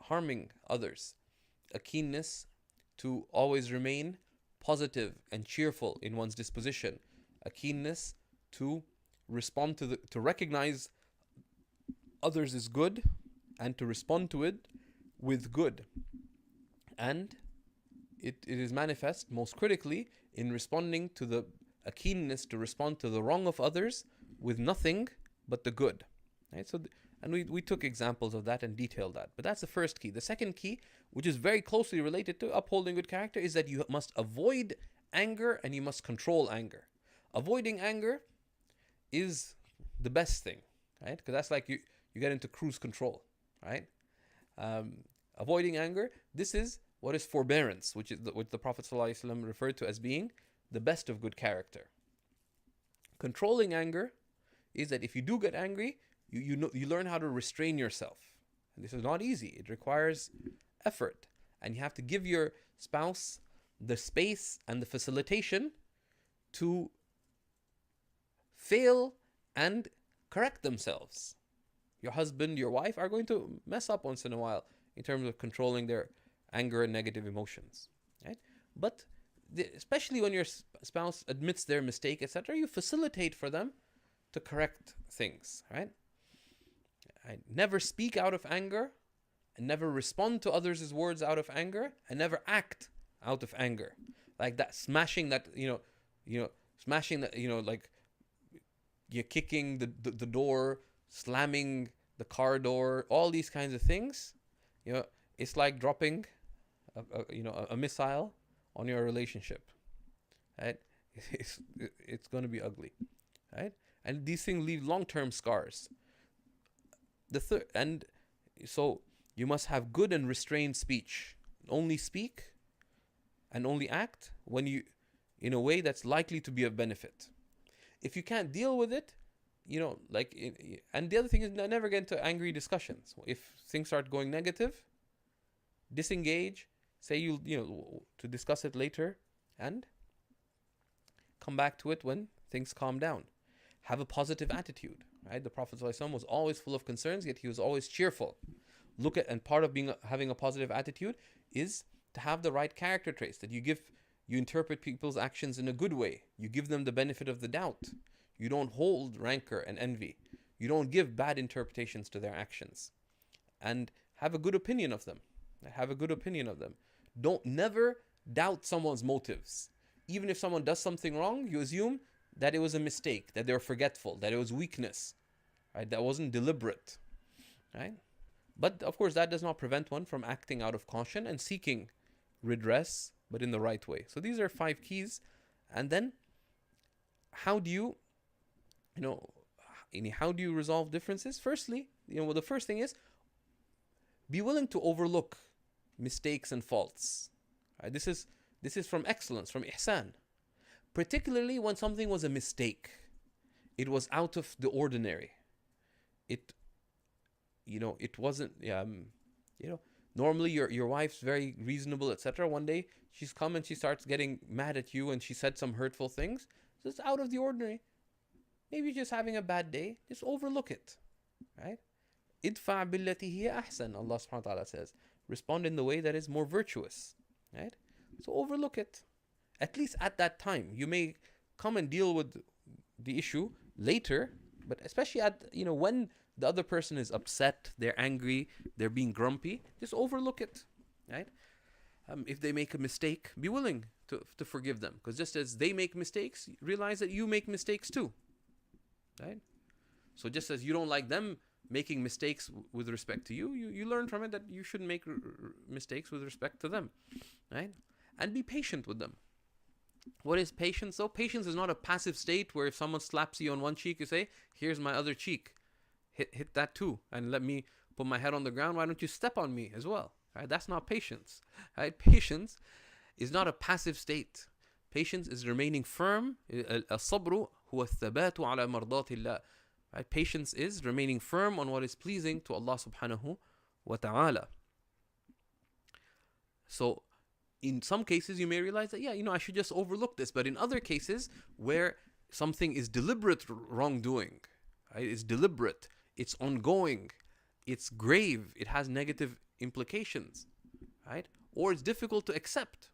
harming others, a keenness to always remain positive and cheerful in one's disposition, a keenness to respond to recognize others as good and to respond to it with good. And it is manifest most critically in responding to a keenness to respond to the wrong of others with nothing but the good. Right? So, and we took examples of that and detailed that. But that's the first key. The second key, which is very closely related to upholding good character, is that you must avoid anger and you must control anger. Avoiding anger is the best thing, right? Because that's like you get into cruise control, right? Avoiding anger, this is what is forbearance, which is what the Prophet ﷺ referred to as being the best of good character. Controlling anger is that if you do get angry, you learn how to restrain yourself. And this is not easy. It requires effort. And you have to give your spouse the space and the facilitation to fail and correct themselves. Your husband, your wife are going to mess up once in a while in terms of controlling their anger and negative emotions, right? But especially when your spouse admits their mistake, etc., you facilitate for them to correct things, right? Never speak out of anger, and never respond to others' words out of anger, and never act out of anger. Like that, smashing that, smashing that, like you're kicking the door, slamming the car door, all these kinds of things. It's like dropping a missile on your relationship, right? It's going to be ugly, right? And these things leave long-term scars. So you must have good and restrained speech. Only speak and only act when you, in a way that's likely to be of benefit. If you can't deal with it, and the other thing is never get into angry discussions. If things start going negative, disengage, say to discuss it later, and come back to it when things calm down. Have a positive attitude, right? The Prophet ﷺ was always full of concerns, yet he was always cheerful. And part of having a positive attitude is to have the right character traits, that you interpret people's actions in a good way. You give them the benefit of the doubt. You don't hold rancor and envy. You don't give bad interpretations to their actions. And have a good opinion of them. Don't never doubt someone's motives. Even if someone does something wrong, you assume that it was a mistake, that they were forgetful, that it was weakness, right? That wasn't deliberate, right? But of course, that does not prevent one from acting out of caution and seeking redress, but in the right way. So these are 5 keys. And then, how do you resolve differences? Firstly, the first thing is, be willing to overlook mistakes and faults. Right? This is from excellence, from ihsan. Particularly when something was a mistake, it was out of the ordinary. It wasn't. Normally your wife's very reasonable, etc. One day she's come and she starts getting mad at you, and she said some hurtful things. So it's out of the ordinary. Maybe you're just having a bad day. Just overlook it, right? Idfa billati hiya ahsan. Allah subhanahu wa ta'ala says, respond in the way that is more virtuous, right? So overlook it. At least at that time. You may come and deal with the issue later, but especially when the other person is upset, they're angry, they're being grumpy, just overlook it, right? If they make a mistake, be willing to forgive them, because just as they make mistakes, realize that you make mistakes too, right? So just as you don't like them making mistakes with respect to you, you learn from it that you shouldn't make mistakes with respect to them, right? And be patient with them. What is patience though? Patience is not a passive state where if someone slaps you on one cheek, you say, here's my other cheek. Hit that too, and let me put my head on the ground. Why don't you step on me as well? Right? That's not patience. Right? Patience is not a passive state. Patience is remaining firm. الصبر هو الثبات على مرضات الله. Right? Patience is remaining firm on what is pleasing to Allah subhanahu wa ta'ala. So in some cases you may realize that I should just overlook this, but in other cases where something is deliberate wrongdoing, right? It's deliberate, it's ongoing, it's grave, it has negative implications, right? Or it's difficult to accept,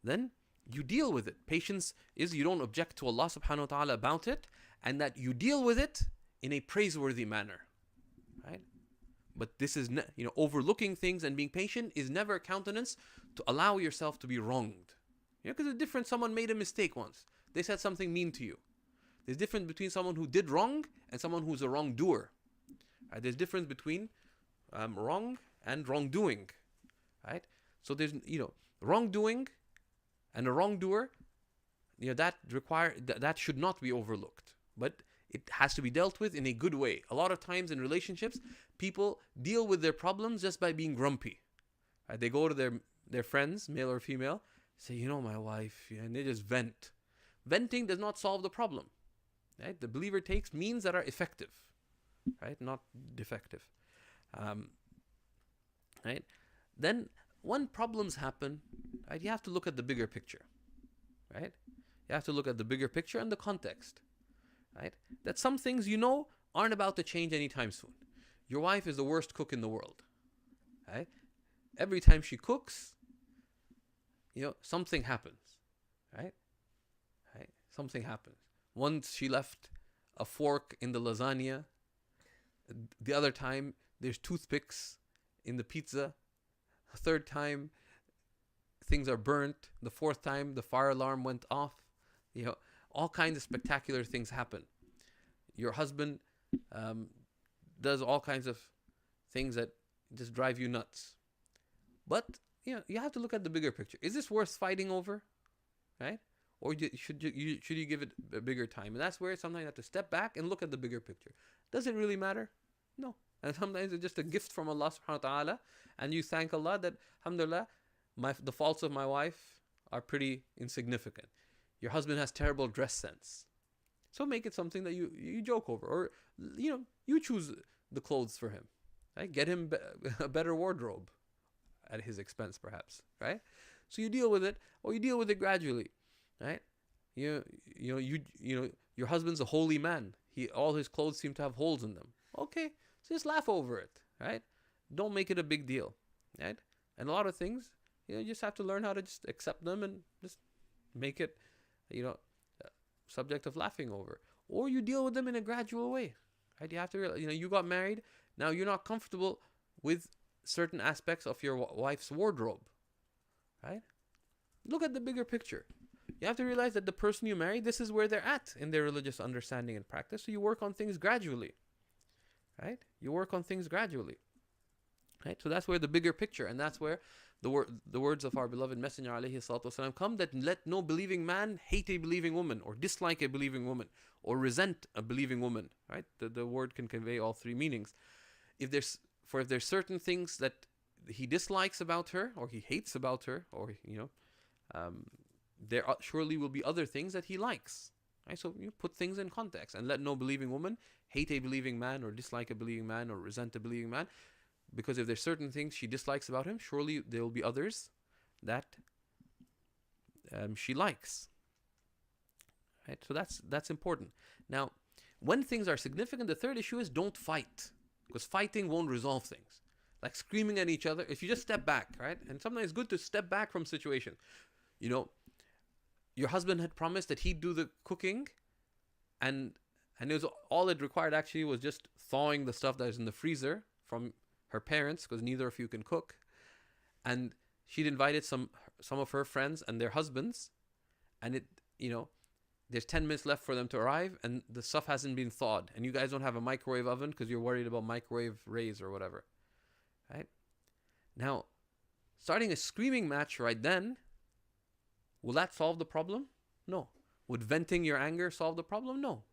then you deal with it. Patience is you don't object to Allah subhanahu wa ta'ala about it, and that you deal with it in a praiseworthy manner, right? But this is, overlooking things and being patient is never a countenance to allow yourself to be wronged. Because it's different. Someone made a mistake once. They said something mean to you. There's difference between someone who did wrong and someone who's a wrongdoer. Right? There's difference between wrong and wrongdoing. Right? So there's, wrongdoing and a wrongdoer, that should not be overlooked. But it has to be dealt with in a good way. A lot of times in relationships, people deal with their problems just by being grumpy. Right? They go to their friends, male or female, say, you know, my wife, yeah, and they just vent. Venting does not solve the problem. Right? The believer takes means that are effective, right? Not defective. Right? Then when problems happen, right, you have to look at the bigger picture. Right? You have to look at the bigger picture and the context. Right? That some things you know aren't about to change anytime soon. Your wife is the worst cook in the world. Right? Every time she cooks, you know, something happens. Right? Right? Something happens. Once she left a fork in the lasagna. The other time there's toothpicks in the pizza. A third time things are burnt. The fourth time the fire alarm went off. You know, all kinds of spectacular things happen. Your husband does all kinds of things that just drive you nuts. But you know, you have to look at the bigger picture. Is this worth fighting over? Right? Or should you give it a bigger time? And that's where sometimes you have to step back and look at the bigger picture. Does it really matter? No. And sometimes it's just a gift from Allah subhanahu wa ta'ala. And you thank Allah that, alhamdulillah, the faults of my wife are pretty insignificant. Your husband has terrible dress sense. So make it something that you joke over. Or, you know, you choose the clothes for him. Right? Get him a better wardrobe at his expense, perhaps. Right? So you deal with it, or you deal with it gradually. Right? You know, your husband's a holy man. All his clothes seem to have holes in them. Okay, so just laugh over it, right? Don't make it a big deal, right? And a lot of things, you know, you just have to learn how to just accept them and just make it, you know, subject of laughing over. Or you deal with them in a gradual way, right? You have to realize, you know, you got married. Now you're not comfortable with certain aspects of your wife's wardrobe, right? Look at the bigger picture. You have to realize that the person you marry, this is where they're at in their religious understanding and practice. So you work on things gradually, right? You work on things gradually, right? So that's where the bigger picture, and that's where the words of our beloved Messenger alayhi salatu wasalam come, that let no believing man hate a believing woman, or dislike a believing woman, or resent a believing woman, right? The word can convey all three meanings. If there's certain things that he dislikes about her, or he hates about her, or, you know, there surely will be other things that he likes. Right? So you put things in context, and let no believing woman hate a believing man, or dislike a believing man, or resent a believing man. Because if there's certain things she dislikes about him, surely there will be others that she likes. Right? So that's important. Now, when things are significant, the third issue is don't fight. Because fighting won't resolve things. Like screaming at each other. If you just step back, right? And sometimes it's good to step back from situations. You know, your husband had promised that he'd do the cooking, and it was all it required actually was just thawing the stuff that is in the freezer from her parents, because neither of you can cook. And she'd invited some of her friends and their husbands, and it, you know, there's 10 minutes left for them to arrive, and the stuff hasn't been thawed, and you guys don't have a microwave oven because you're worried about microwave rays or whatever, right? Now, starting a screaming match right then, will that solve the problem? No. Would venting your anger solve the problem? No.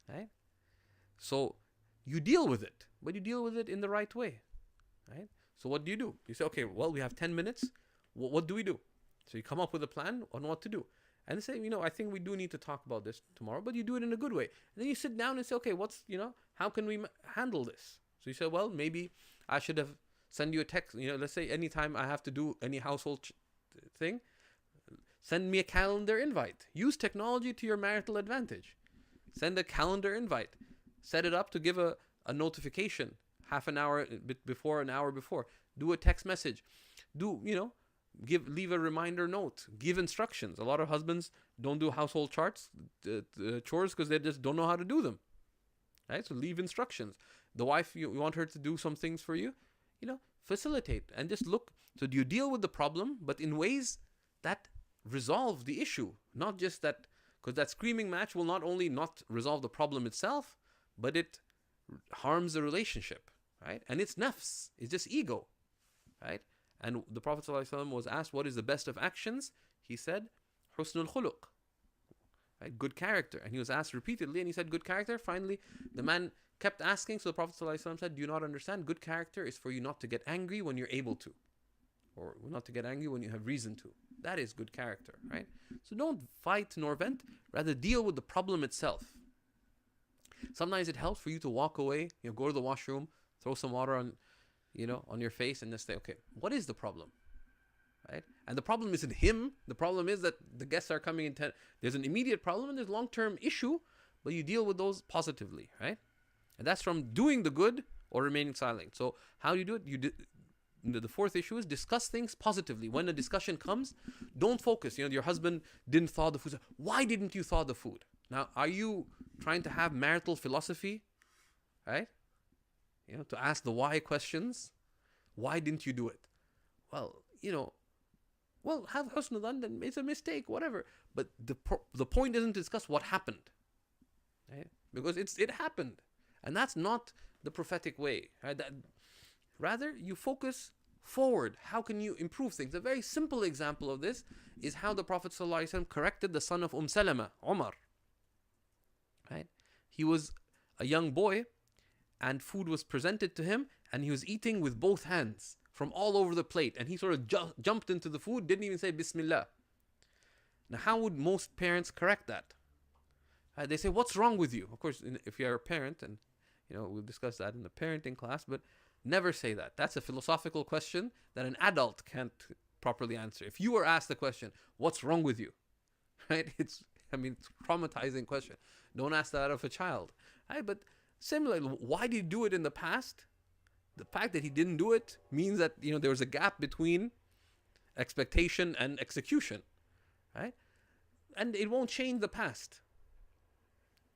Right? So you deal with it, but you deal with it in the right way. Right? So what do? You say, okay, well, we have 10 minutes. What do we do? So you come up with a plan on what to do. And they say, you know, I think we do need to talk about this tomorrow, but you do it in a good way. And then you sit down and say, okay, how can we handle this? So you say, well, maybe I should have sent you a text. You know, let's say anytime I have to do any household thing, send me a calendar invite. Use technology to your marital advantage. Send a calendar invite. Set it up to give a notification half an hour before, an hour before. Do a text message. Leave a reminder note. Give instructions. A lot of husbands don't do household chores because they just don't know how to do them. Right? So leave instructions. The wife, you want her to do some things for you, you know, facilitate and just look. So do you deal with the problem, but in ways that resolve the issue, not just that, because that screaming match will not only not resolve the problem itself, but it harms the relationship, right? And it's nafs, it's just ego, right? And the Prophet ﷺ was asked, what is the best of actions? He said, husnul khuluq, right? Good character. And he was asked repeatedly, and he said, good character. Finally, the man kept asking, so the Prophet ﷺ said, do you not understand? Good character is for you not to get angry when you're able to. or not to get angry when you have reason to. That is good character, right? So don't fight nor vent, rather deal with the problem itself. Sometimes it helps for you to walk away, go to the washroom, throw some water on, on your face, and just say, okay, what is the problem? Right? And the problem isn't him. The problem is that the guests are coming in. There's an immediate problem and there's long-term issue, but you deal with those positively, right? And that's from doing the good or remaining silent. So how do you do it? The fourth issue is discuss things positively. When a discussion comes, don't focus. Your husband didn't thaw the food. Why didn't you thaw the food? Now, are you trying to have marital philosophy, right? To ask the why questions. Why didn't you do it? Well, have husn dhan, then it's a mistake, whatever. But the point isn't to discuss what happened, right? Because it happened, and that's not the prophetic way. Right? Rather, you focus forward. How can you improve things? A very simple example of this is how the Prophet ﷺ corrected the son of Salama, Umar. Right? He was a young boy, and food was presented to him, and he was eating with both hands from all over the plate, and he sort of jumped into the food, didn't even say Bismillah. Now, how would most parents correct that? They say, what's wrong with you? Of course, if you're a parent, and we'll discuss that in the parenting class, but never say that. That's a philosophical question that an adult can't properly answer. If you were asked the question, what's wrong with you? Right? It's a traumatizing question. Don't ask that of a child. Right? But similarly, why did he do it in the past? The fact that he didn't do it means that there was a gap between expectation and execution, right? And it won't change the past.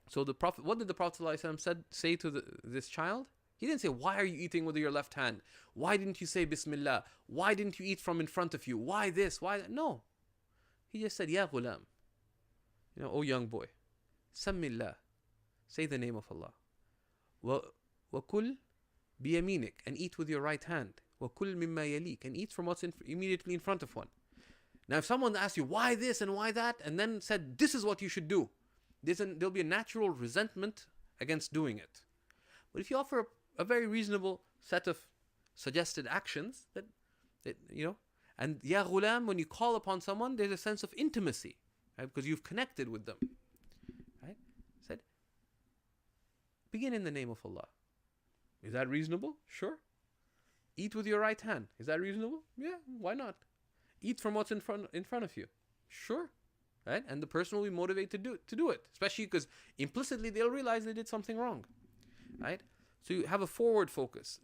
So what did the Prophet ﷺ say to this child? He didn't say, why are you eating with your left hand? Why didn't you say Bismillah? Why didn't you eat from in front of you? Why this? Why that? No. He just said, Ya ghulam. Oh young boy. Sammillah. Say the name of Allah. Wa kul biyaminik. And eat with your right hand. Wa kul mimma yalik. And eat from what's immediately in front of one. Now if someone asks you, why this and why that? And then said, this is what you should do. There'll be a natural resentment against doing it. But if you offer a very reasonable set of suggested actions, and Ya Ghulam, when you call upon someone, there's a sense of intimacy, right? Because you've connected with them, right? Said, begin in the name of Allah. Is that reasonable? Sure. Eat with your right hand. Is that reasonable? Yeah, why not? Eat from what's in front of you. Sure. Right? And the person will be motivated to do it, especially because implicitly they'll realize they did something wrong. Right? So you have a forward focus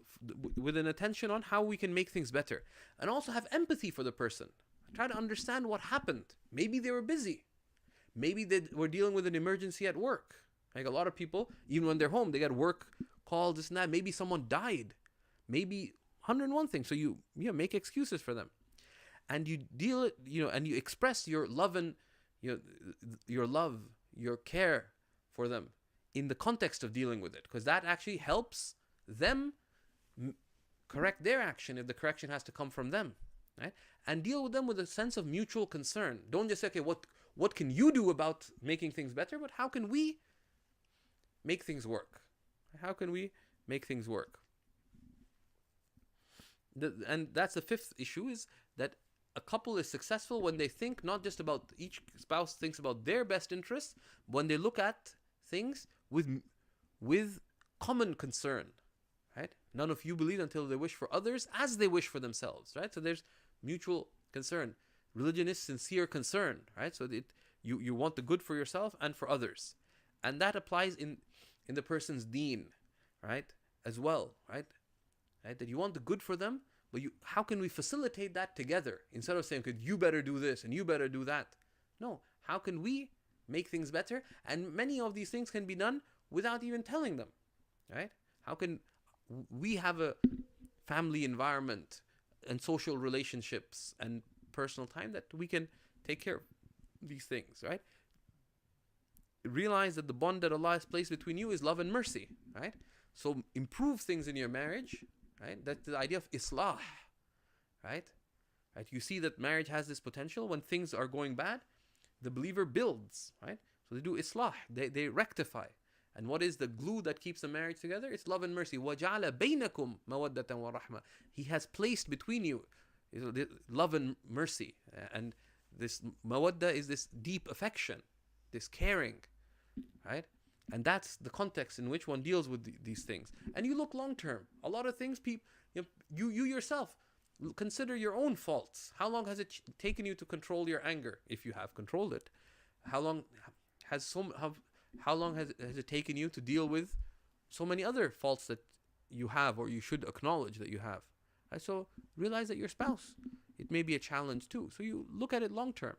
with an attention on how we can make things better, and also have empathy for the person. Try to understand what happened. Maybe they were busy. Maybe they were dealing with an emergency at work. Like a lot of people, even when they're home, they get work calls, this and that. Maybe someone died. Maybe 101 things. So you make excuses for them, and you deal it. And you express your love and your care for them in the context of dealing with it, because that actually helps them correct their action if the correction has to come from them, right? And deal with them with a sense of mutual concern. Don't just say, okay, what can you do about making things better, but how can we make things work? How can we make things work? And that's the fifth issue, is that a couple is successful when they think not just about, each spouse thinks about their best interests, when they look at things with common concern, right? None of you believe until they wish for others as they wish for themselves, right? So there's mutual concern. Religion is sincere concern, right? So you want the good for yourself and for others. And that applies in the person's deen, right? As well, right? That you want the good for them, but how can we facilitate that together? Instead of saying, okay, you better do this and you better do that. No, how can we make things better? And many of these things can be done without even telling them, right? How can we have a family environment and social relationships and personal time that we can take care of these things, right? Realize that the bond that Allah has placed between you is love and mercy, right? So improve things in your marriage, right? That's the idea of islah, right? You see that marriage has this potential. When things are going bad, the believer builds, right? So they do islah, they rectify. And what is the glue that keeps the marriage together? It's love and mercy. وَجَعَلَ بَيْنَكُمْ مَوَدَّةً وَرَحْمَةً. He has placed between you, love and mercy, and this mawadda is this deep affection, this caring, right? And that's the context in which one deals with these things. And you look long term. A lot of things, people, you yourself consider your own faults. How long has it taken you to control your anger, if you have controlled it? How long has it taken you to deal with so many other faults that you have, or you should acknowledge that you have? And so realize that your spouse, it may be a challenge too. So you look at it long term.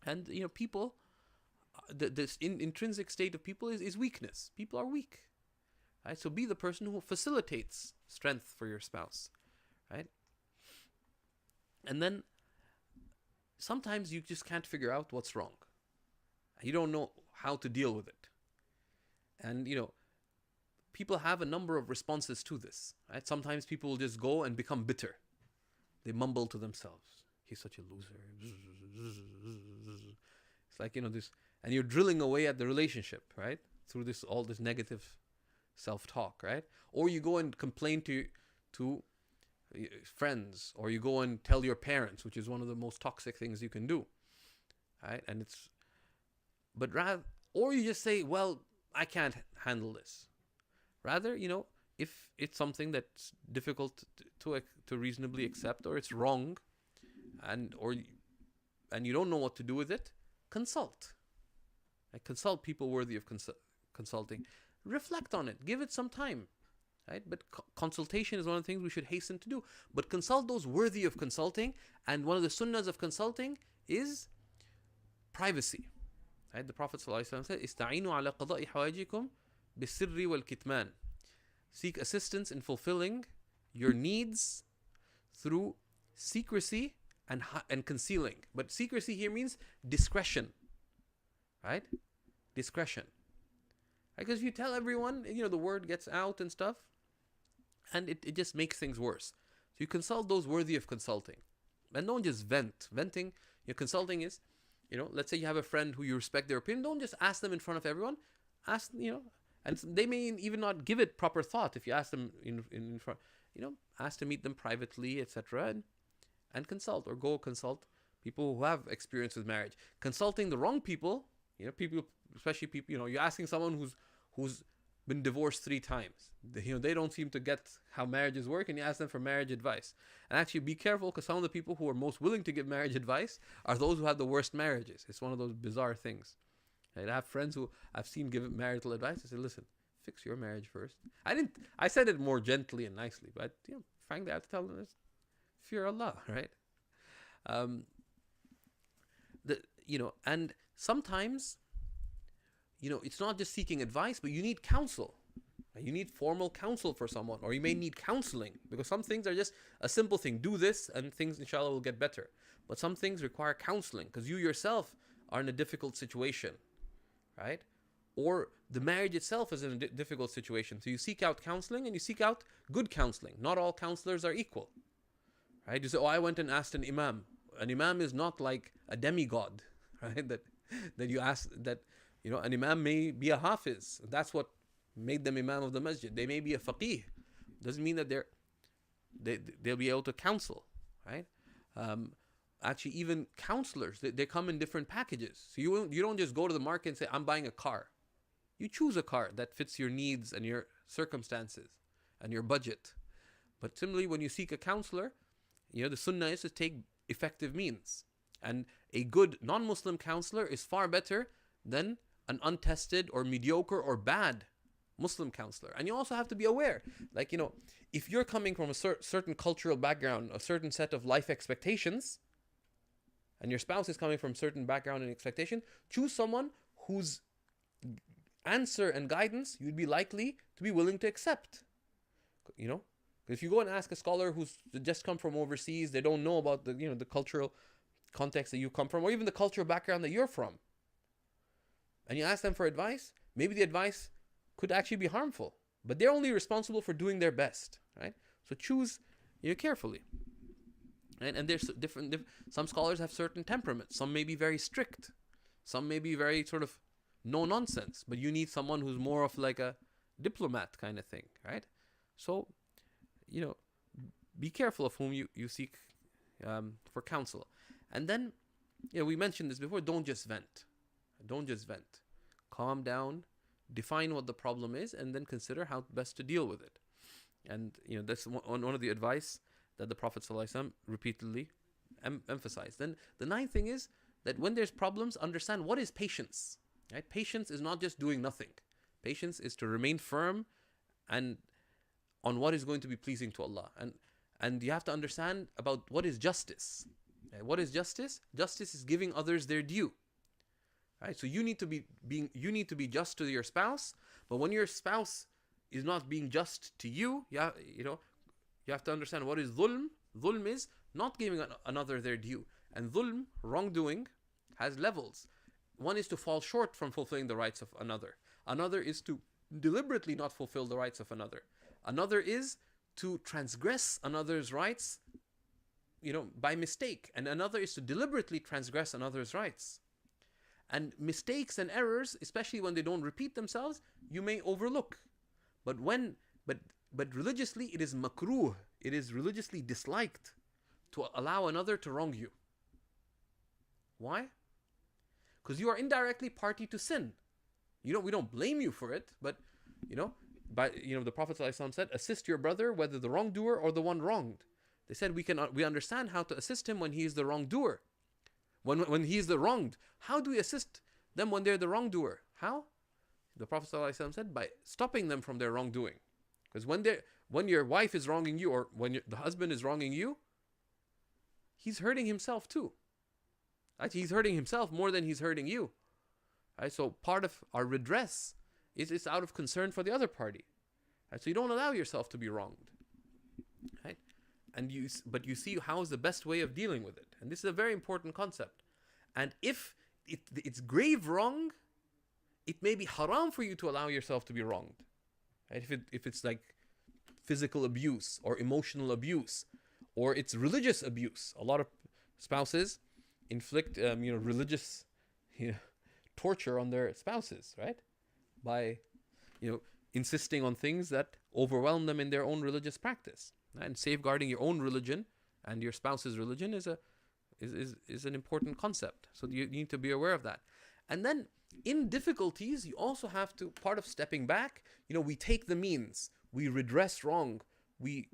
And people, this intrinsic state of people is weakness. People are weak, right? So be the person who facilitates strength for your spouse, right? And then sometimes you just can't figure out what's wrong. You don't know how to deal with it. And people have a number of responses to this, right? Sometimes people will just go and become bitter. They mumble to themselves, he's such a loser. It's like, this, and you're drilling away at the relationship, right? Through all this negative self-talk, right? Or you go and complain to friends, or you go and tell your parents, which is one of the most toxic things you can do, right? Or you just say, well, I can't handle this. Rather, if it's something that's difficult to reasonably accept, or it's wrong, and you don't know what to do with it, consult. Right? Consult people worthy of consulting. Reflect on it. Give it some time. Right? But consultation is one of the things we should hasten to do. But consult those worthy of consulting. And one of the sunnahs of consulting is privacy. Right? The Prophet ﷺ said, "Ista'inu ala qada'i hawajikum bisirri wal kitman." Seek assistance in fulfilling your needs through secrecy and concealing. But secrecy here means discretion. Right? Discretion. Because if you tell everyone, the word gets out and stuff, and it just makes things worse. So you consult those worthy of consulting. And don't just vent. Venting, consulting is, let's say you have a friend who you respect their opinion, don't just ask them in front of everyone. Ask, and they may even not give it proper thought if you ask them in front, ask to meet them privately, etc. And consult, or go consult people who have experience with marriage. Consulting the wrong people, people, especially people, you're asking someone who's been divorced 3 times. They don't seem to get how marriages work, and you ask them for marriage advice. And actually be careful, because some of the people who are most willing to give marriage advice are those who have the worst marriages. It's one of those bizarre things. I have friends who I've seen give marital advice. I said, listen, fix your marriage first. I said it more gently and nicely, but frankly, I have to tell them this: fear Allah, right? And sometimes, it's not just seeking advice, but you need counsel. You need formal counsel for someone, or you may need counseling, because some things are just a simple thing. Do this and things, inshallah, will get better. But some things require counseling, because you yourself are in a difficult situation, right? Or the marriage itself is in a difficult situation. So you seek out counseling, and you seek out good counseling. Not all counselors are equal, right? You say, I went and asked an imam. An imam is not like a demigod, right? That you ask, that an imam may be a hafiz. That's what made them imam of the masjid. They may be a faqih. Doesn't mean that they'll be able to counsel, right? Actually, even counselors, they come in different packages. So you don't just go to the market and say, I'm buying a car. You choose a car that fits your needs and your circumstances and your budget. But similarly, when you seek a counselor, the sunnah is to take effective means. And a good non-Muslim counselor is far better than an untested or mediocre or bad Muslim counselor. And you also have to be aware, if you're coming from a certain cultural background, a certain set of life expectations, and your spouse is coming from a certain background and expectation, choose someone whose answer and guidance you'd be likely to be willing to accept. If you go and ask a scholar who's just come from overseas, they don't know about the cultural context that you come from, or even the cultural background that you're from, and you ask them for advice, maybe the advice could actually be harmful, but they're only responsible for doing their best, right? So choose carefully. And there's different. Some scholars have certain temperaments. Some may be very strict. Some may be very sort of no nonsense. But you need someone who's more of like a diplomat kind of thing, right? So, be careful of whom you seek for counsel. And then, we mentioned this before, don't just vent. Don't just vent. Calm down, define what the problem is, and then consider how best to deal with it. And, that's one of the advice that the Prophet ﷺ repeatedly emphasized. Then the ninth thing is that when there's problems, understand what is patience. Right? Patience is not just doing nothing. Patience is to remain firm and on what is going to be pleasing to Allah. And you have to understand about what is justice. Right? What is justice? Justice is giving others their due. Right? So you need to be just to your spouse, but when your spouse is not being just to you, you have to understand what is dhulm. Dhulm is not giving another their due. And dhulm, wrongdoing, has levels. One is to fall short from fulfilling the rights of another. Another is to deliberately not fulfill the rights of another. Another is to transgress another's rights, by mistake. And another is to deliberately transgress another's rights. And mistakes and errors, especially when they don't repeat themselves, you may overlook. But religiously, it is makruh. It is religiously disliked to allow another to wrong you. Why? Because you are indirectly party to sin. We don't blame you for it, but the Prophet ﷺ said, assist your brother, whether the wrongdoer or the one wronged. They said we understand how to assist him when he is the wrongdoer. When he is the wronged, how do we assist them when they're the wrongdoer? How? The Prophet ﷺ said, by stopping them from their wrongdoing. Because when your wife is wronging you, or when the husband is wronging you, he's hurting himself too. Right? He's hurting himself more than he's hurting you. Right? So part of our redress is out of concern for the other party. Right? So you don't allow yourself to be wronged. Right? But you see how is the best way of dealing with it. And this is a very important concept. And if it's grave wrong, it may be haram for you to allow yourself to be wronged. Right? If it's like physical abuse or emotional abuse, or it's religious abuse. A lot of spouses inflict religious torture on their spouses, right? By insisting on things that overwhelm them in their own religious practice. And safeguarding your own religion and your spouse's religion is an important concept. So you need to be aware of that. And then in difficulties, you also have to, part of stepping back, we take the means, we redress wrong, we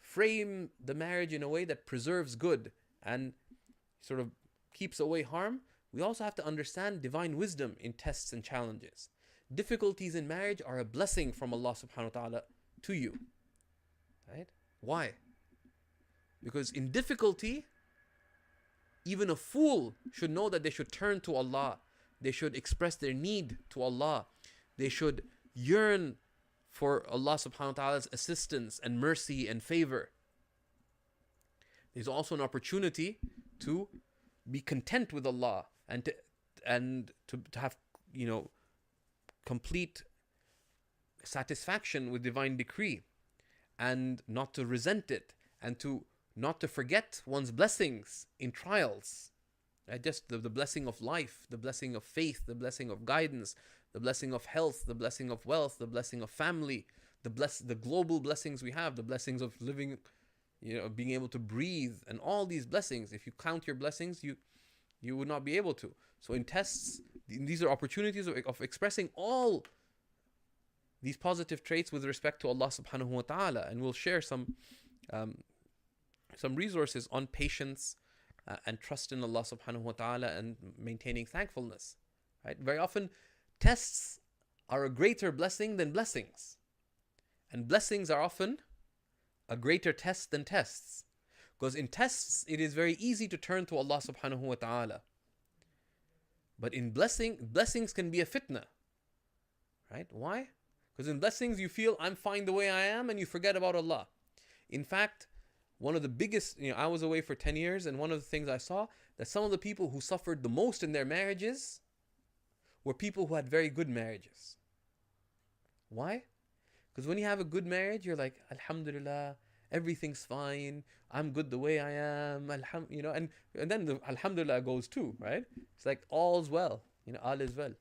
frame the marriage in a way that preserves good and sort of keeps away harm. We also have to understand divine wisdom in tests and challenges. Difficulties in marriage are a blessing from Allah subhanahu wa ta'ala to you. Right? Why? Because in difficulty, even a fool should know that they should turn to Allah. They should express their need to Allah. They should yearn for Allah subhanahu wa ta'ala's assistance and mercy and favor. There's also an opportunity to be content with Allah and to have complete satisfaction with divine decree, and not to resent it, and not to forget one's blessings in trials. Right? Just the blessing of life, the blessing of faith, the blessing of guidance, the blessing of health, the blessing of wealth, the blessing of family, the global blessings we have, the blessings of living, being able to breathe, and all these blessings. If you count your blessings, you would not be able to. So in tests, these are opportunities of expressing all these positive traits with respect to Allah subhanahu wa ta'ala. And we'll share some resources on patience and trust in Allah subhanahu wa ta'ala and maintaining thankfulness. Right? Very often, tests are a greater blessing than blessings. And blessings are often a greater test than tests. Because in tests, it is very easy to turn to Allah subhanahu wa ta'ala. But in blessings can be a fitna. Right? Why? Because in blessings, you feel, I'm fine the way I am, and you forget about Allah. In fact, one of the biggest, I was away for 10 years, and one of the things I saw, that some of the people who suffered the most in their marriages were people who had very good marriages. Why? Because when you have a good marriage, you're like, Alhamdulillah, everything's fine, I'm good the way I am, and then the Alhamdulillah goes too, right? It's like all's well, all is well,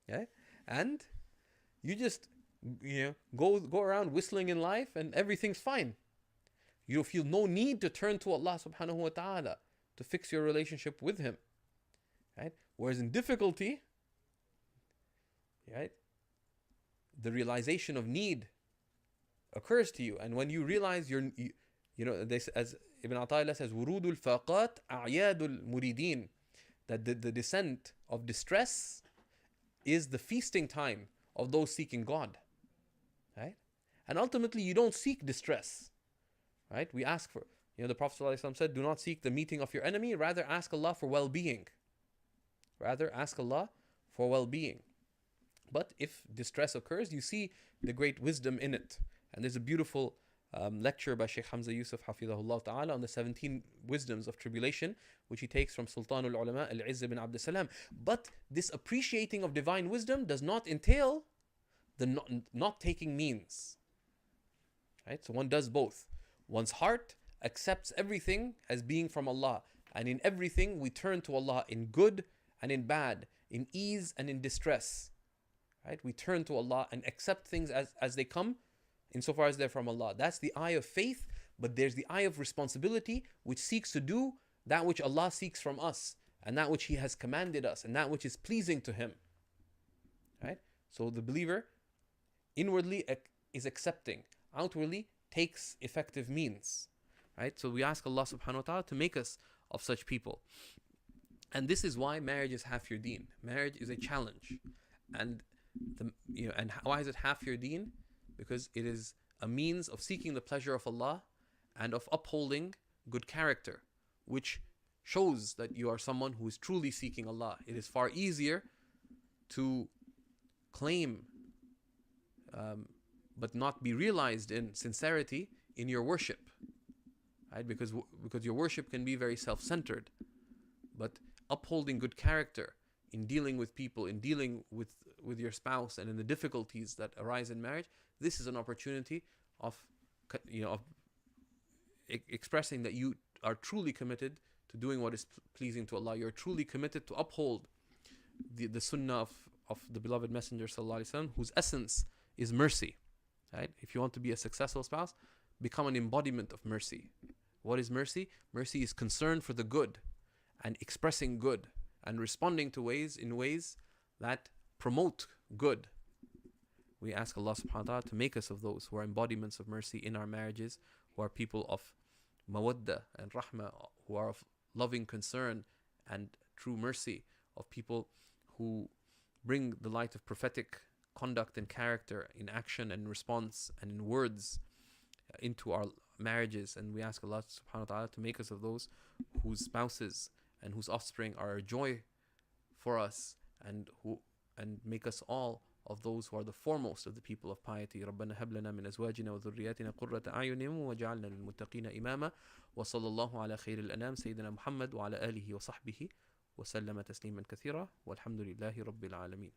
yeah? And you just, go around whistling in life and everything's fine. You feel no need to turn to Allah subhanahu wa ta'ala to fix your relationship with Him. Right? Whereas in difficulty, right, the realization of need occurs to you. And when you realize this, as Ibn Ata'illah says, Wurudul faqat a'yadul muridin, that the descent of distress is the feasting time of those seeking God. Right? And ultimately, you don't seek distress. Right? We ask for, the Prophet ﷺ said, do not seek the meeting of your enemy, rather ask Allah for well-being. Rather ask Allah for well-being. But if distress occurs, you see the great wisdom in it. And there's a beautiful lecture by Shaykh Hamza Yusuf Hafidhahullah Ta'ala on the 17 wisdoms of tribulation, which he takes from Sultanul Ulama Al-Izz bin Abd Salam. But this appreciating of divine wisdom does not entail the not taking means. Right? So one does both. One's heart accepts everything as being from Allah. And in everything we turn to Allah, in good and in bad, in ease and in distress. Right? We turn to Allah and accept things as they come, insofar as they're from Allah. That's the eye of faith, but there's the eye of responsibility, which seeks to do that which Allah seeks from us, and that which He has commanded us, and that which is pleasing to Him. Right? So the believer inwardly is accepting, outwardly takes effective means. Right? So we ask Allah subhanahu wa ta'ala to make us of such people. And this is why marriage is half your deen. Marriage is a challenge. And why is it half your deen? Because it is a means of seeking the pleasure of Allah and of upholding good character, which shows that you are someone who is truly seeking Allah. It is far easier to claim but not be realized in sincerity in your worship, right? Because your worship can be very self-centered, but upholding good character in dealing with people, in dealing with your spouse, and in the difficulties that arise in marriage, this is an opportunity of expressing that you are truly committed to doing what is pleasing to Allah. You're truly committed to uphold the sunnah of the beloved Messenger sallallahu alaihi wasallam, whose essence is mercy. Right? If you want to be a successful spouse, become an embodiment of mercy. What is mercy? Mercy is concern for the good and expressing good and responding to in ways that promote good. We ask Allah subhanahu wa ta'ala to make us of those who are embodiments of mercy in our marriages, who are people of mawadda and rahmah, who are of loving concern and true mercy, of people who bring the light of prophetic conduct and character in action and response and in words into our marriages. And we ask Allah subhanahu wa ta'ala to make us of those whose spouses and whose offspring are a joy for us, and make us all of those who are the foremost of the people of piety. ربنا هب لنا من أزواجنا وذرياتنا قرة أعين واجعلنا للمتقين إماما وصلى الله على خير الأنام سيدنا محمد وعلى آله وصحبه وسلم تسليما كثيرا والحمد لله رب العالمين.